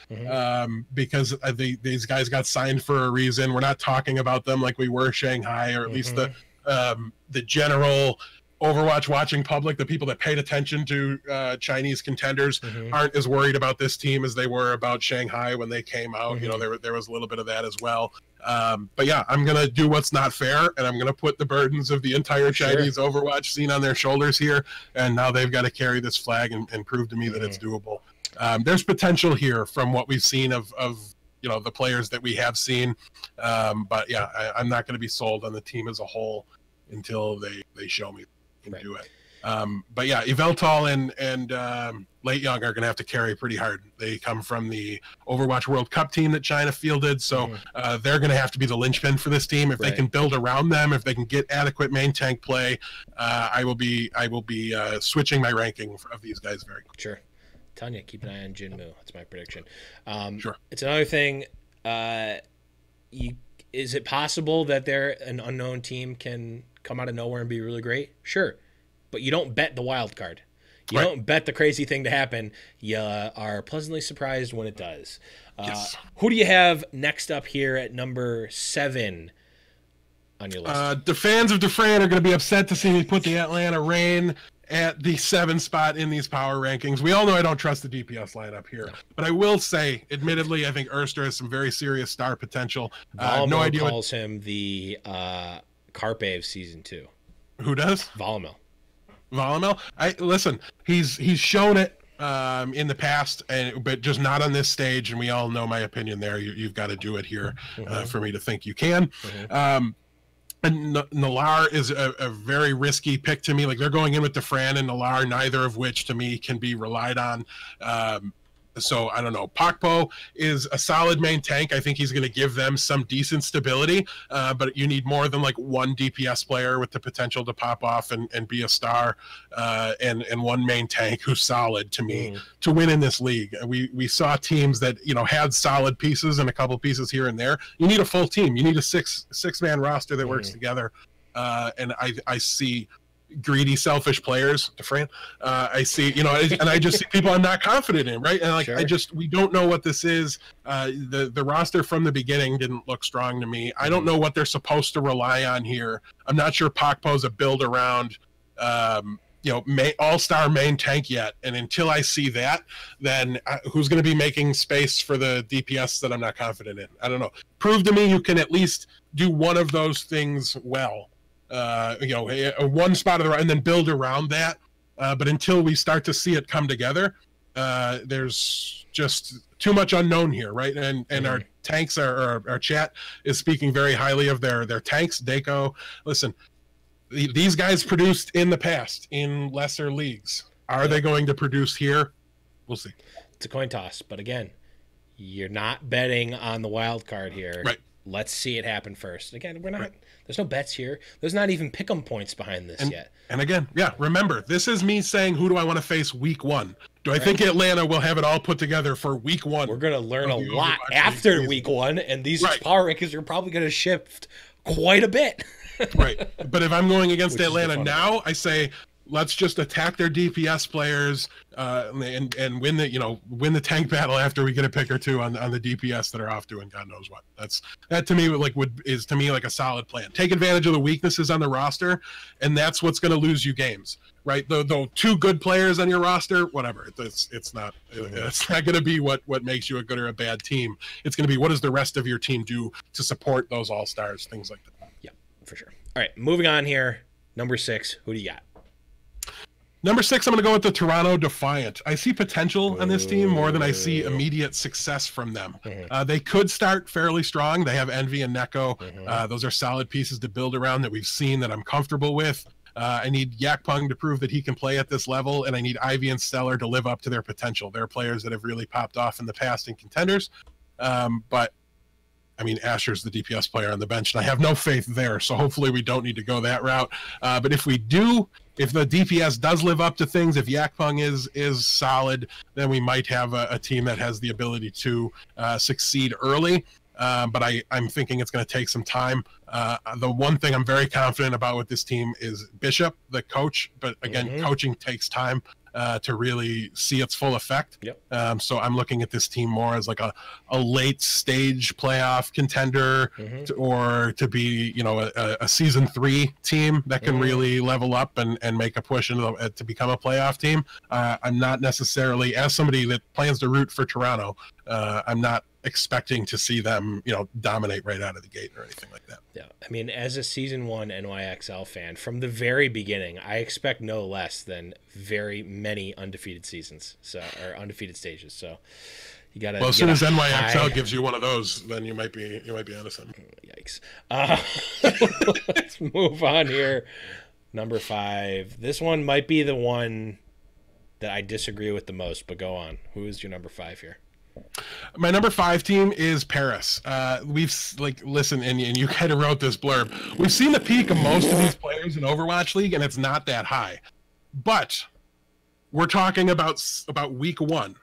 C: because these guys got signed for a reason. We're not talking about them like we were Shanghai, or at least the general Overwatch watching public, the people that paid attention to Chinese contenders, aren't as worried about this team as they were about Shanghai when they came out. You know, there was a little bit of that as well. But yeah, I'm going to do what's not fair, and I'm going to put the burdens of the entire Chinese Overwatch scene on their shoulders here, and now they've got to carry this flag and prove to me that it's doable. There's potential here from what we've seen of you know, the players that we have seen. But yeah, I'm not going to be sold on the team as a whole until they show me they can do it. But yeah, Yveltal and Late Young are going to have to carry pretty hard. They come from the Overwatch World Cup team that China fielded, so they're going to have to be the linchpin for this team. If they can build around them, if they can get adequate main tank play, I will be switching my ranking of these guys very quickly.
A: Sure. Tanya, keep an eye on Jinmu. That's my prediction.
C: Sure.
A: It's another thing. Is it possible that an unknown team can come out of nowhere and be really great? Sure. But you don't bet the wild card. You don't bet the crazy thing to happen. You are pleasantly surprised when it does. Who do you have next up here at number 7 on your list?
C: The fans of Dufresne are going to be upset to see me put the Atlanta Reign at the 7th spot in these power rankings. We all know I don't trust the DPS lineup here, but I will say, admittedly, I think Erster has some very serious star potential. No idea
A: calls him the Carpe of season 2.
C: Who does?
A: Volamel.
C: Listen, he's shown it in the past, but just not on this stage, and we all know my opinion there. You've got to do it here for me to think you can. And Nalar is a very risky pick to me. Like, they're going in with Dufresne and Nalar, neither of which to me can be relied on. So I don't know. Pakpo is a solid main tank. I think he's going to give them some decent stability, but you need more than like one DPS player with the potential to pop off and be a star, and one main tank who's solid to me to win in this league. We saw teams that, you know, had solid pieces and a couple pieces here and there. You need a full team. You need a six-man roster that works together, and I see greedy, selfish players, Dufresne. I see, you know, and I just see people I'm not confident in, right? And like, we don't know what this is. The roster from the beginning didn't look strong to me. I don't know what they're supposed to rely on here. I'm not sure Pakpo's a build around, you know, all-star main tank yet. And until I see that, then who's going to be making space for the DPS that I'm not confident in? I don't know. Prove to me you can at least do one of those things well. You know, one spot of the right, and then build around that. But until we start to see it come together, there's just too much unknown here, right? And our tanks, our chat is speaking very highly of their tanks. Deco, listen, these guys produced in the past in lesser leagues. Are they going to produce here? We'll see.
A: It's a coin toss, but again, you're not betting on the wild card here.
C: Right.
A: Let's see it happen first. Again, we're not. Right. There's no bets here. There's not even pick'em points behind this yet.
C: And again, yeah, remember, this is me saying, who do I want to face week 1? Do I think Atlanta will have it all put together for week 1?
A: We're going to learn a lot after week 1, and these power rankings are probably going to shift quite a bit.
C: Right. But if I'm going against Atlanta now, I say, let's just attack their DPS players and win the tank battle after we get a pick or two on the DPS that are off doing God knows what. That to me is to me like a solid plan. Take advantage of the weaknesses on the roster, and that's what's going to lose you games, right? Though 2 good players on your roster, whatever. It's not going to be what makes you a good or a bad team. It's going to be what does the rest of your team do to support those all-stars, things like that.
A: Yeah, for sure. All right, moving on here. Number 6, who do you got?
C: Number 6, I'm going to go with the Toronto Defiant. I see potential on this team more than I see immediate success from them. They could start fairly strong. They have Envy and Neko. Those are solid pieces to build around that we've seen that I'm comfortable with. I need Yakpung to prove that he can play at this level, and I need Ivy and Stellar to live up to their potential. They're players that have really popped off in the past in contenders. But, I mean, Asher's the DPS player on the bench, and I have no faith there, so hopefully we don't need to go that route. But if we do, if the DPS does live up to things, if Yakpung is solid, then we might have a team that has the ability to succeed early. But I'm thinking it's going to take some time. The one thing I'm very confident about with this team is Bishop, the coach. But again, coaching takes time. to really see its full effect.
A: Yep.
C: So I'm looking at this team more as like a late stage playoff contender, or to be, you know, a season 3 team that can really level up and make a push into to become a playoff team. I'm not necessarily, as somebody that plans to root for Toronto, I'm not expecting to see them, you know, dominate right out of the gate or anything like that.
A: Yeah, I mean, as a season 1 NYXL fan, from the very beginning, I expect no less than very many undefeated seasons, or undefeated stages. So you got to.
C: Well, as soon as NYXL gives you one of those, then you might be onto something.
A: Yikes! Let's move on here. Number 5. This one might be the one that I disagree with the most, but go on. Who is your number 5 here?
C: My number 5 team is Paris. We've listen, and you kind of wrote this blurb. We've seen the peak of most of these players in Overwatch League, and it's not that high. But we're talking about week 1.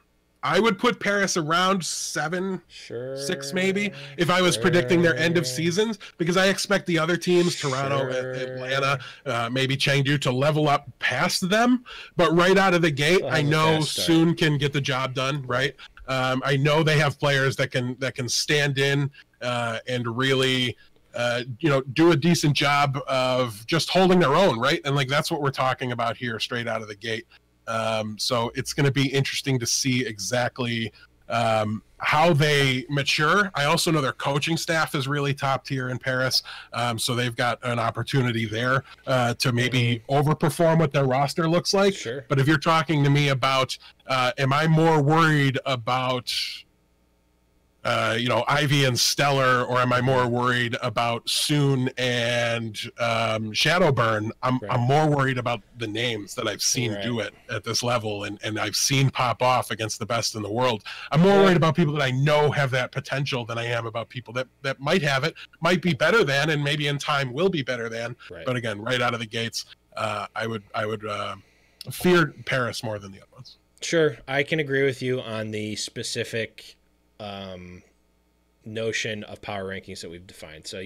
C: I would put Paris around 7, 6 maybe, if I was predicting their end of seasons, because I expect the other teams, Toronto, Atlanta, maybe Chengdu, to level up past them. But right out of the gate, I know Soon can get the job done, right? I know they have players that can stand in and really, you know, do a decent job of just holding their own, right? And like that's what we're talking about here, straight out of the gate. So it's going to be interesting to see exactly how they mature. I also know their coaching staff is really top tier in Paris, so they've got an opportunity there to maybe overperform what their roster looks like.
A: Sure.
C: But if you're talking to me about, am I more worried about you know, Ivy and Stellar, or am I more worried about Soon and Shadowburn? I'm more worried about the names that I've seen do it at this level, and I've seen pop off against the best in the world. I'm more worried about people that I know have that potential than I am about people that might have it, might be better than, and maybe in time will be better than. Right. But again, right out of the gates, I would fear Paris more than the other ones.
A: Sure, I can agree with you on the specific notion of power rankings that we've defined. So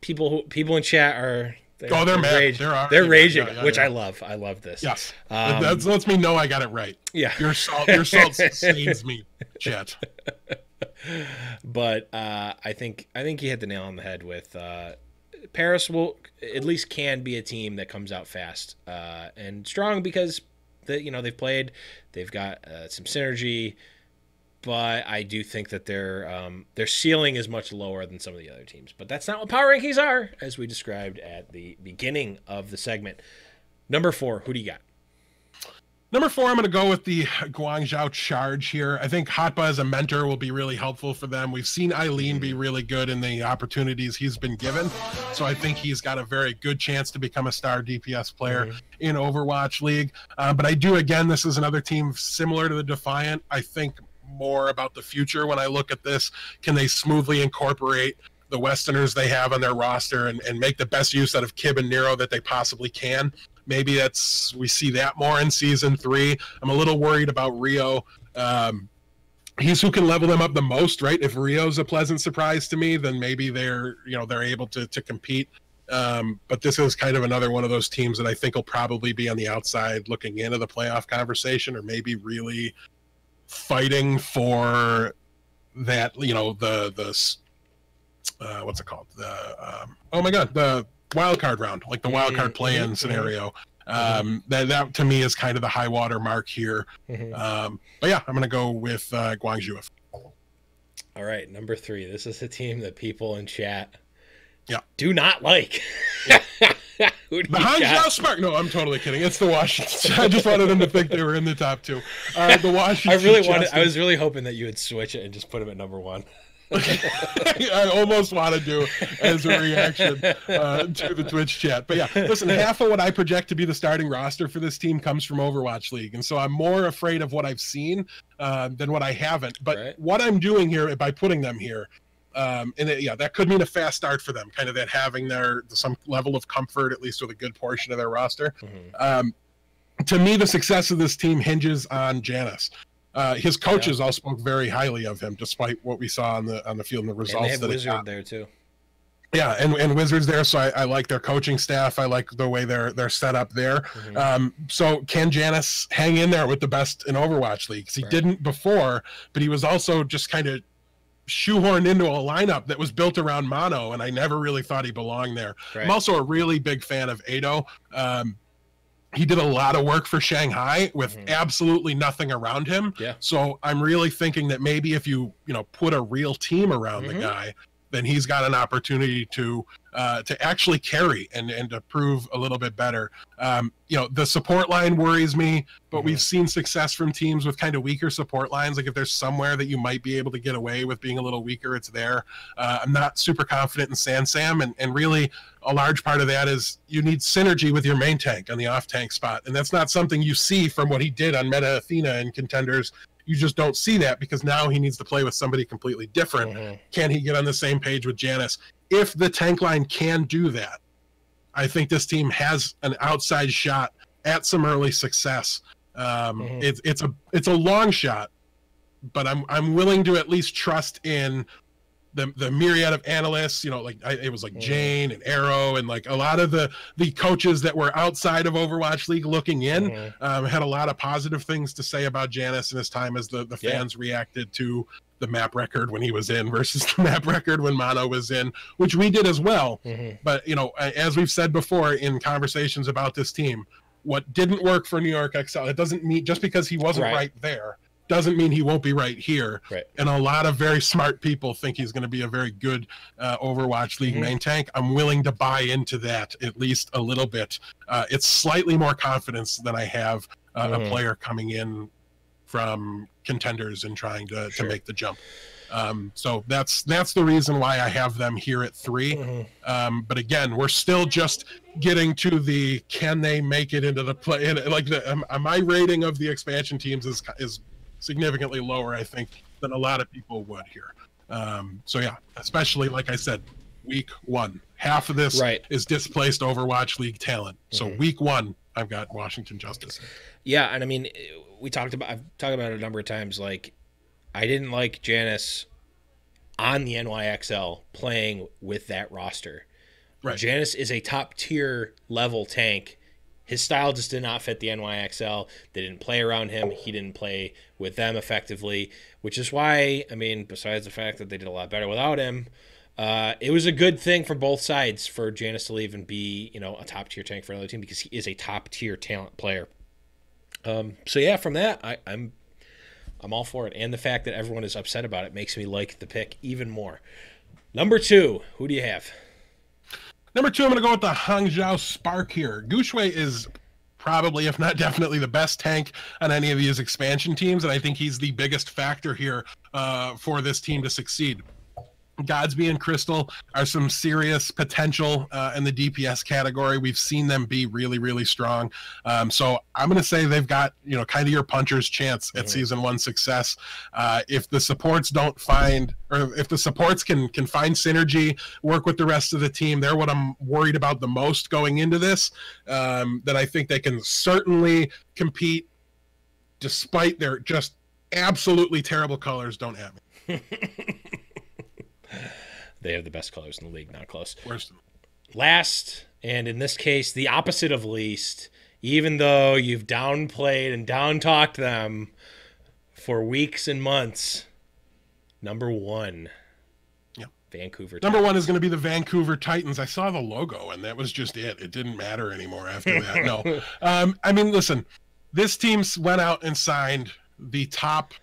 A: people in chat are
C: they're mad.
A: They're raging, which I love. I love this.
C: Yes, that lets me know I got it right.
A: Yeah,
C: your salt stains me, chat.
A: But I think you hit the nail on the head with Paris will at least can be a team that comes out fast and strong, because they've played, they've got some synergy. But I do think that their ceiling is much lower than some of the other teams. But that's not what power rankings are, as we described at the beginning of the segment. Number 4, who do you got?
C: Number 4, I'm going to go with the Guangzhou Charge here. I think Hotba as a mentor will be really helpful for them. We've seen Eileen be really good in the opportunities he's been given. So I think he's got a very good chance to become a star DPS player in Overwatch League. But I do, again, this is another team similar to the Defiant. I think more about the future when I look at this. Can they smoothly incorporate the Westerners they have on their roster and make the best use out of Kib and Nero that they possibly can? Maybe we see that more in season 3. I'm a little worried about Rio. He's who can level them up the most, right? If Rio's a pleasant surprise to me, then maybe they're able to compete. But this is kind of another one of those teams that I think will probably be on the outside looking into the playoff conversation, or maybe really fighting for that, the what's it called? The wild card round, like the wild card play-in scenario. That to me is kind of the high water mark here. But yeah, I'm going to go with Guangzhou.
A: All right, number 3. This is a team that people in chat
C: do
A: not like.
C: The Hangzhou Spark. No, I'm totally kidding. It's the Washington. I just wanted them to think they were in the top 2. The Washington.
A: I was really hoping that you would switch it and just put them at number 1.
C: I almost wanted to as a reaction to the Twitch chat. But yeah, listen, half of what I project to be the starting roster for this team comes from Overwatch League. And so I'm more afraid of what I've seen than what I haven't. But what I'm doing here by putting them here, that could mean a fast start for them, kind of that having some level of comfort, at least with a good portion of their roster. To me, the success of this team hinges on Janus. His coaches all spoke very highly of him, despite what we saw on the field and the results.
A: And they have
C: that
A: Wizard there too.
C: Yeah, and Wizards there, so I like their coaching staff. I like the way they're set up there. So can Giannis hang in there with the best in Overwatch League? 'Cause he didn't before, but he was also just kind of shoehorned into a lineup that was built around mono, and I never really thought he belonged there. I'm also a really big fan of Ado. He did a lot of work for Shanghai with absolutely nothing around him. So I'm really thinking that maybe if you put a real team around the guy, then he's got an opportunity to actually carry and to prove a little bit better. The support line worries me, but we've seen success from teams with kind of weaker support lines. Like if there's somewhere that you might be able to get away with being a little weaker, it's there. I'm not super confident in Sansam, and really a large part of that is you need synergy with your main tank on the off tank spot, and that's not something you see from what he did on Meta Athena and Contenders. You just don't see that because now he needs to play with somebody completely different. Can he get on the same page with Giannis? If the tank line can do that, I think this team has an outside shot at some early success. It's a long shot, but I'm willing to at least trust in the myriad of analysts, it was like Jane and Arrow and like a lot of the coaches that were outside of Overwatch League looking in had a lot of positive things to say about Giannis and his time as the fans reacted to the map record when he was in versus the map record when Mono was in, which we did as well. But, as we've said before in conversations about this team, what didn't work for New York XL, it doesn't mean just because he wasn't right there doesn't mean he won't be right here. And a lot of very smart people think he's going to be a very good Overwatch League main tank. I'm willing to buy into that at least a little bit. It's slightly more confidence than I have a player coming in from Contenders and trying to make the jump. So that's the reason why I have them here at 3. But again, we're still just getting to the can they make it into the play? And like my rating of the expansion teams is significantly lower, I think, than a lot of people would here. So yeah, especially like I said, week 1, half of this is displaced Overwatch League talent. So week 1, I've got Washington Justice.
A: Yeah, and I mean, I've talked about it a number of times. Like, I didn't like Janice on the NYXL playing with that roster. Janice is a top tier level tank. His style just did not fit the NYXL. They didn't play around him. He didn't play with them effectively, which is why, I mean, besides the fact that they did a lot better without him, it was a good thing for both sides for Janice to leave and be, a top tier tank for another team because he is a top tier talent player. So yeah, from that, I'm all for it. And the fact that everyone is upset about it makes me like the pick even more. Number 2, who do you have?
C: Number 2, I'm going to go with the Hangzhou Spark here. Guxue is probably, if not definitely, the best tank on any of these expansion teams, and I think he's the biggest factor here for this team to succeed. Godsby and Crystal are some serious potential in the DPS category. We've seen them be really, really strong. So I'm going to say they've got, kind of your puncher's chance at season 1 success. If the supports don't find, or if the supports can find synergy, work with the rest of the team, they're what I'm worried about the most going into this. That I think they can certainly compete despite their just absolutely terrible colors. Don't have me.
A: They have the best colors in the league, not close.
C: Worst.
A: Last, and in this case, the opposite of least, even though you've downplayed and down-talked them for weeks and months, number 1. Vancouver Titans.
C: Number 1 is going to be the Vancouver Titans. I saw the logo, and that was just it. It didn't matter anymore after that. No. I mean, listen, this team went out and signed the top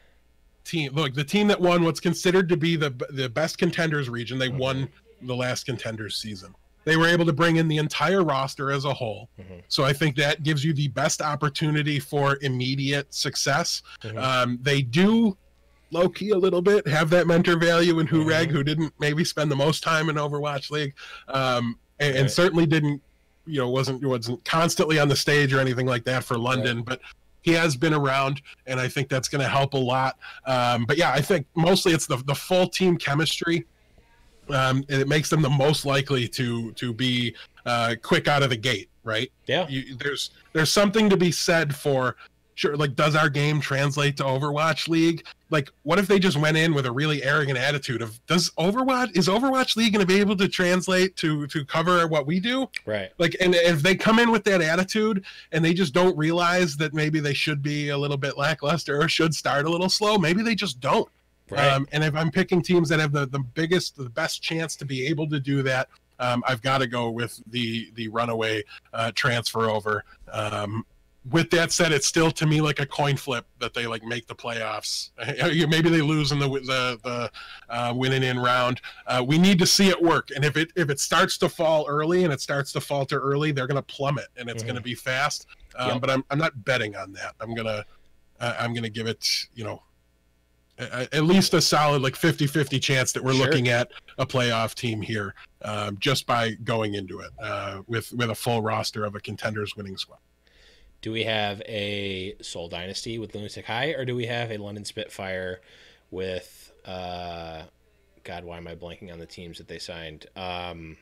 C: team. Look, the team that won what's considered to be the best contenders region. They won the last contenders season. They were able to bring in the entire roster as a whole. So I think that gives you the best opportunity for immediate success. They do low-key a little bit have that mentor value in Hureg, who didn't maybe spend the most time in Overwatch League, and certainly didn't, wasn't constantly on the stage or anything like that for London, but he has been around, and I think that's going to help a lot. But yeah, I think mostly it's the full team chemistry. And it makes them the most likely to be quick out of the gate, right?
A: Yeah.
C: There's something to be said for sure, like, does our game translate to Overwatch League? Like, what if they just went in with a really arrogant attitude of, is Overwatch League going to be able to translate to cover what we do?
A: Right.
C: Like, and if they come in with that attitude and they just don't realize that maybe they should be a little bit lackluster or should start a little slow, maybe they just don't.
A: Right.
C: And if I'm picking teams that have the best chance to be able to do that, I've got to go with the runaway transfer over. With that said, it's still to me like a coin flip that they like make the playoffs. Maybe they lose in the winning in round. We need to see it work, and if it starts to fall early and it starts to falter early, they're going to plummet, and it's going to be fast. But I'm not betting on that. I'm gonna give it, at least a solid like 50-50 chance that we're looking at a playoff team here, just by going into it with a full roster of a contenders winning squad.
A: Do we have a Seoul Dynasty with Lunatic High, or do we have a London Spitfire with God, why am I blanking on the teams that they signed? Cloud9.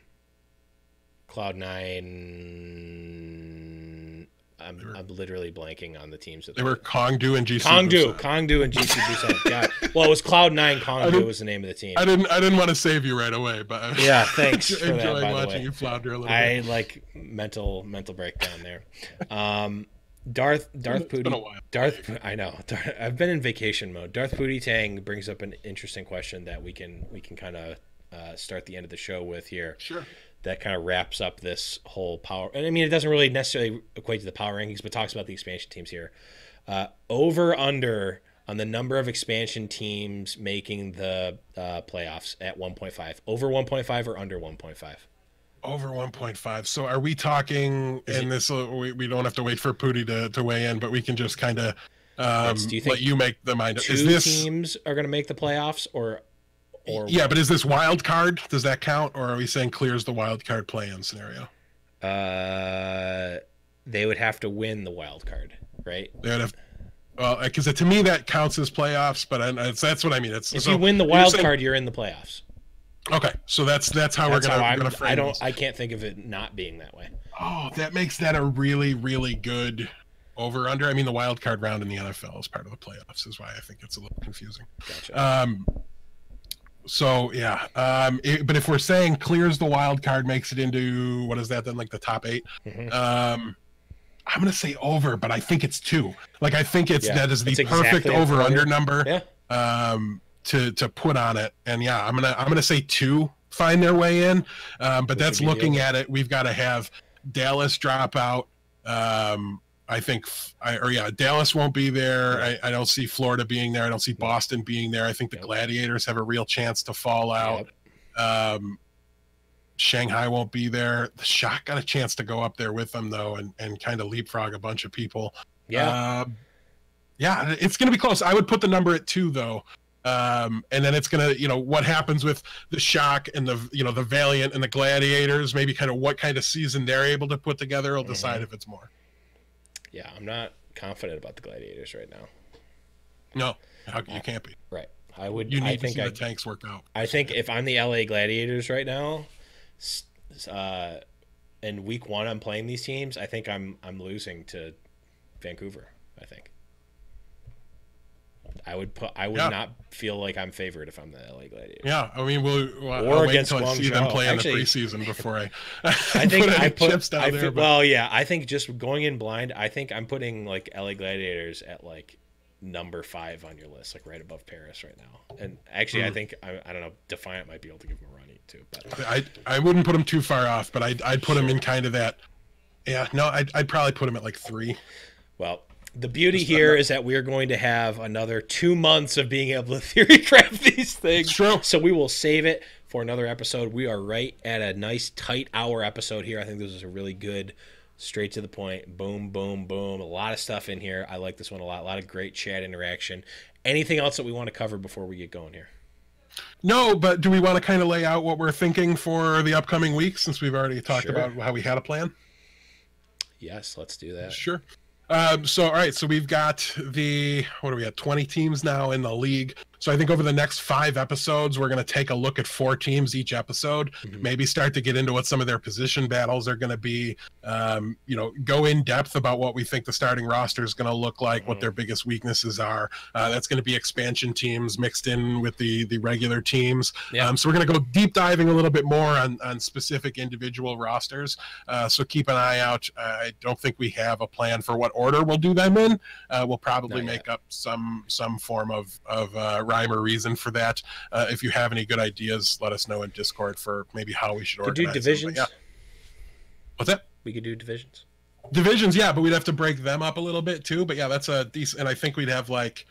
A: I'm literally blanking on the teams that
C: they were Kongdu and GC.
A: Kongdu and GC Busan. God. Well, it was Cloud9. Kongdu was the name of the team.
C: I didn't want to save you right away, but
A: yeah, thanks for that.
C: Enjoying
A: By
C: watching
A: the way,
C: you flounder a little bit.
A: I like mental breakdown there. Darth Pootie. I know. I've been in vacation mode. Darth Pootie Tang brings up an interesting question that we can kind of start the end of the show with here.
C: Sure.
A: That kind of wraps up this whole power. And I mean, it doesn't really necessarily equate to the power rankings, but talks about the expansion teams here. Over under on the number of expansion teams making the playoffs at 1.5. Over 1.5 or under 1.5?
C: Over 1.5. So are we talking, we don't have to wait for Pootie to weigh in, but we can just kind of let you make the mind up.
A: Two teams are going to make the playoffs or
C: yeah, but is this wild card? Does that count, or are we saying clears the wild card play-in scenario?
A: They would have to win the wild card, right?
C: They would have. Well, because to me that counts as playoffs, but that's what I mean.
A: If you win the wild card, you're in the playoffs.
C: Okay, so that's how we're gonna frame this.
A: I can't think of it not being that way.
C: Oh, that makes that a really, really good over under. I mean, the wild card round in the NFL is part of the playoffs, is why I think it's a little confusing.
A: Gotcha.
C: So yeah, but if we're saying clears the wild card, makes it into, what is that then, like the top 8?
A: Mm-hmm.
C: I'm gonna say over, but I think it's 2. Like, I think that is the perfect
A: exactly
C: over under number.
A: Yeah.
C: To put on it, and yeah, I'm gonna say 2 find their way in, but that's looking at it. We've got to have Dallas drop out. I think, Dallas won't be there. I don't see Florida being there. I don't see Boston being there. I think the Gladiators have a real chance to fall out. Shanghai won't be there. The Shock got a chance to go up there with them though, and kind of leapfrog a bunch of people. Yeah, it's gonna be close. I would put the number at 2 though. And then it's gonna, what happens with the Shock and the the Valiant and the Gladiators, maybe kind of what kind of season they're able to put together will decide if it's more.
A: Yeah, I'm not confident about the Gladiators right now.
C: No, you can't be.
A: Right. I would.
C: You need
A: I think
C: to see the tanks work out.
A: I think if I'm the LA Gladiators right now, in week 1 I'm playing these teams, I think I'm losing to Vancouver. I think. I would not feel like I'm favored if I'm the LA Gladiators.
C: Yeah, I mean,
A: I'll wait until I see them
C: play in the preseason before I.
A: I think I think just going in blind, I think I'm putting like LA Gladiators at like number 5 on your list, like right above Paris right now. And actually, I think I don't know, Defiant might be able to give them a run too. But
C: I wouldn't put them too far off, but I'd put them in kind of that. Yeah, no, I'd probably put them at like 3.
A: Well. The beauty here is that we're going to have another 2 months of being able to theory craft these things.
C: It's true.
A: So we will save it for another episode. We are right at a nice tight hour episode here. I think this is a really good, straight to the point, boom, boom, boom. A lot of stuff in here. I like this one a lot. A lot of great chat interaction. Anything else that we want to cover before we get going here?
C: No, but do we want to kind of lay out what we're thinking for the upcoming week, since we've already talked about how we had a plan?
A: Yes, let's do that.
C: Sure. All right, so we've got 20 teams now in the league. So I think over the next 5 episodes, we're going to take a look at 4 teams each episode, maybe start to get into what some of their position battles are going to be, go in depth about what we think the starting roster is going to look like, what their biggest weaknesses are. That's going to be expansion teams mixed in with the regular teams. So we're going to go deep diving a little bit more on specific individual rosters. So keep an eye out. I don't think we have a plan for what order we'll do them in. We'll probably make up some form of rhyme or reason for that. If you have any good ideas, let us know in Discord for maybe how we should organize
A: do divisions.
C: Them. What's that?
A: We could do divisions.
C: Divisions, yeah, but we'd have to break them up a little bit too. But yeah, that's a decent. And I think we'd have like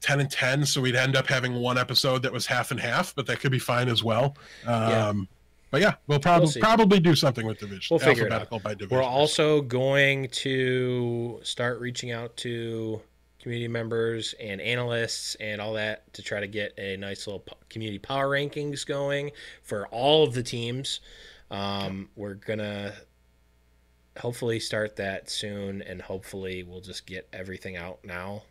C: 10 and 10, so we'd end up having one episode that was half and half, but that could be fine as well. But yeah, we'll probably do something with division.
A: We'll figure it out.
C: By division.
A: We're also going to start reaching out to community members and analysts and all that to try to get a nice little community power rankings going for all of the teams. We're gonna hopefully start that soon, and hopefully we'll just get everything out now.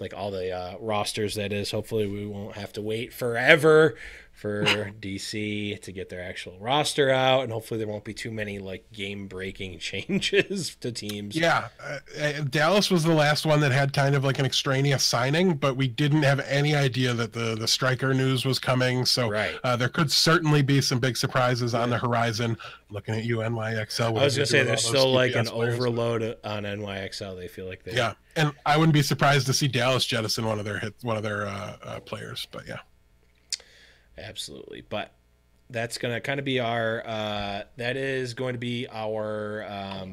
A: Like all the rosters, that is. Hopefully we won't have to wait forever for DC to get their actual roster out, and hopefully there won't be too many like game-breaking changes to teams.
C: Yeah, Dallas was the last one that had kind of like an extraneous signing, but we didn't have any idea that the striker news was coming. So there could certainly be some big surprises on the horizon. Looking at you, NYXL.
A: I was gonna say there's still like an overload on NYXL. They feel like they
C: and I wouldn't be surprised to see Dallas jettison one of their players. But yeah.
A: Absolutely. But that's going to kind of be our that is going to be our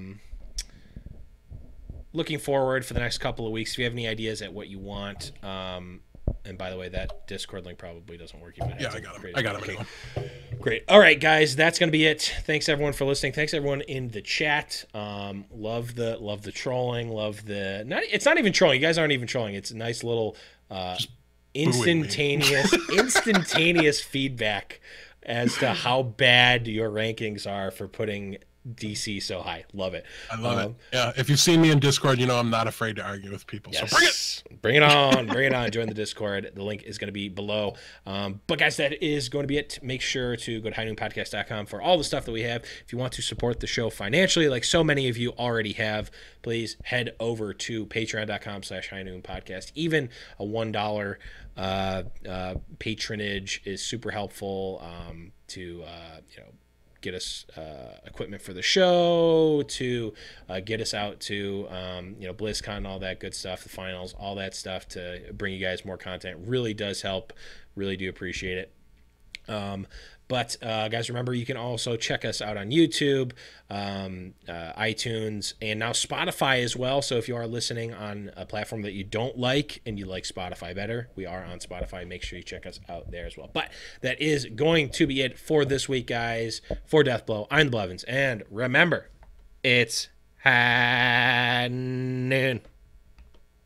A: looking forward for the next couple of weeks. If you have any ideas at what you want, and by the way, that Discord link probably doesn't work.
C: I got him anyway.
A: Great. All right, guys, that's going to be it. Thanks everyone for listening. Thanks everyone in the chat. Love the trolling. It's not even trolling. You guys aren't even trolling. It's a nice little instantaneous feedback as to how bad your rankings are for putting DC so high. Love it.
C: I love it. Yeah, if you've seen me in Discord, you know I'm not afraid to argue with people.
A: Yes.
C: So
A: bring it on. Join the Discord. The link is going to be below. But guys, that is going to be it. Make sure to go to highnoonpodcast.com for all the stuff that we have. If you want to support the show financially, like so many of you already have, please head over to patreon.com/highnoonpodcast. Even a $1 patronage is super helpful to get us equipment for the show, to get us out to BlizzCon and all that good stuff, the finals, all that stuff, to bring you guys more content. Really does help. Really do appreciate it. But guys, remember, you can also check us out on YouTube, iTunes, and now Spotify as well. So if you are listening on a platform that you don't like and you like Spotify better, we are on Spotify. Make sure you check us out there as well. But that is going to be it for this week, guys. For Deathblow, I'm the Blevins. And remember, it's high noon.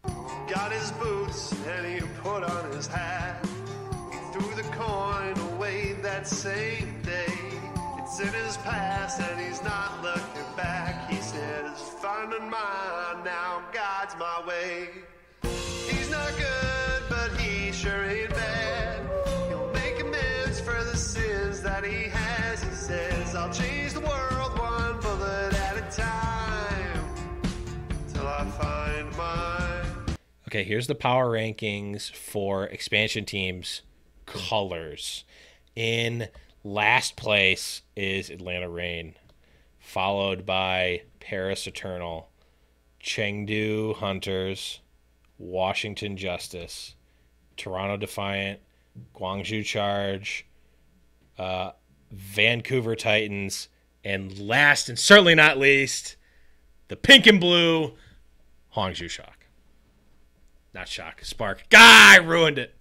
F: Got his boots and he put on his hat. Threw the coin away that same day. It's in his past and he's not looking back. He says, finding mine now, God's my way. He's not good, but he sure ain't bad. He'll make amends for the sins that he has. He says, I'll change the world one bullet at a time till I find mine.
A: Okay, here's the power rankings for expansion teams. Colors. In last place is Atlanta Reign, followed by Paris Eternal, Chengdu Hunters, Washington Justice, Toronto Defiant, Guangzhou Charge, Vancouver Titans, and last and certainly not least, the pink and blue Hangzhou Shock. Not Shock, Spark. Guy ruined it.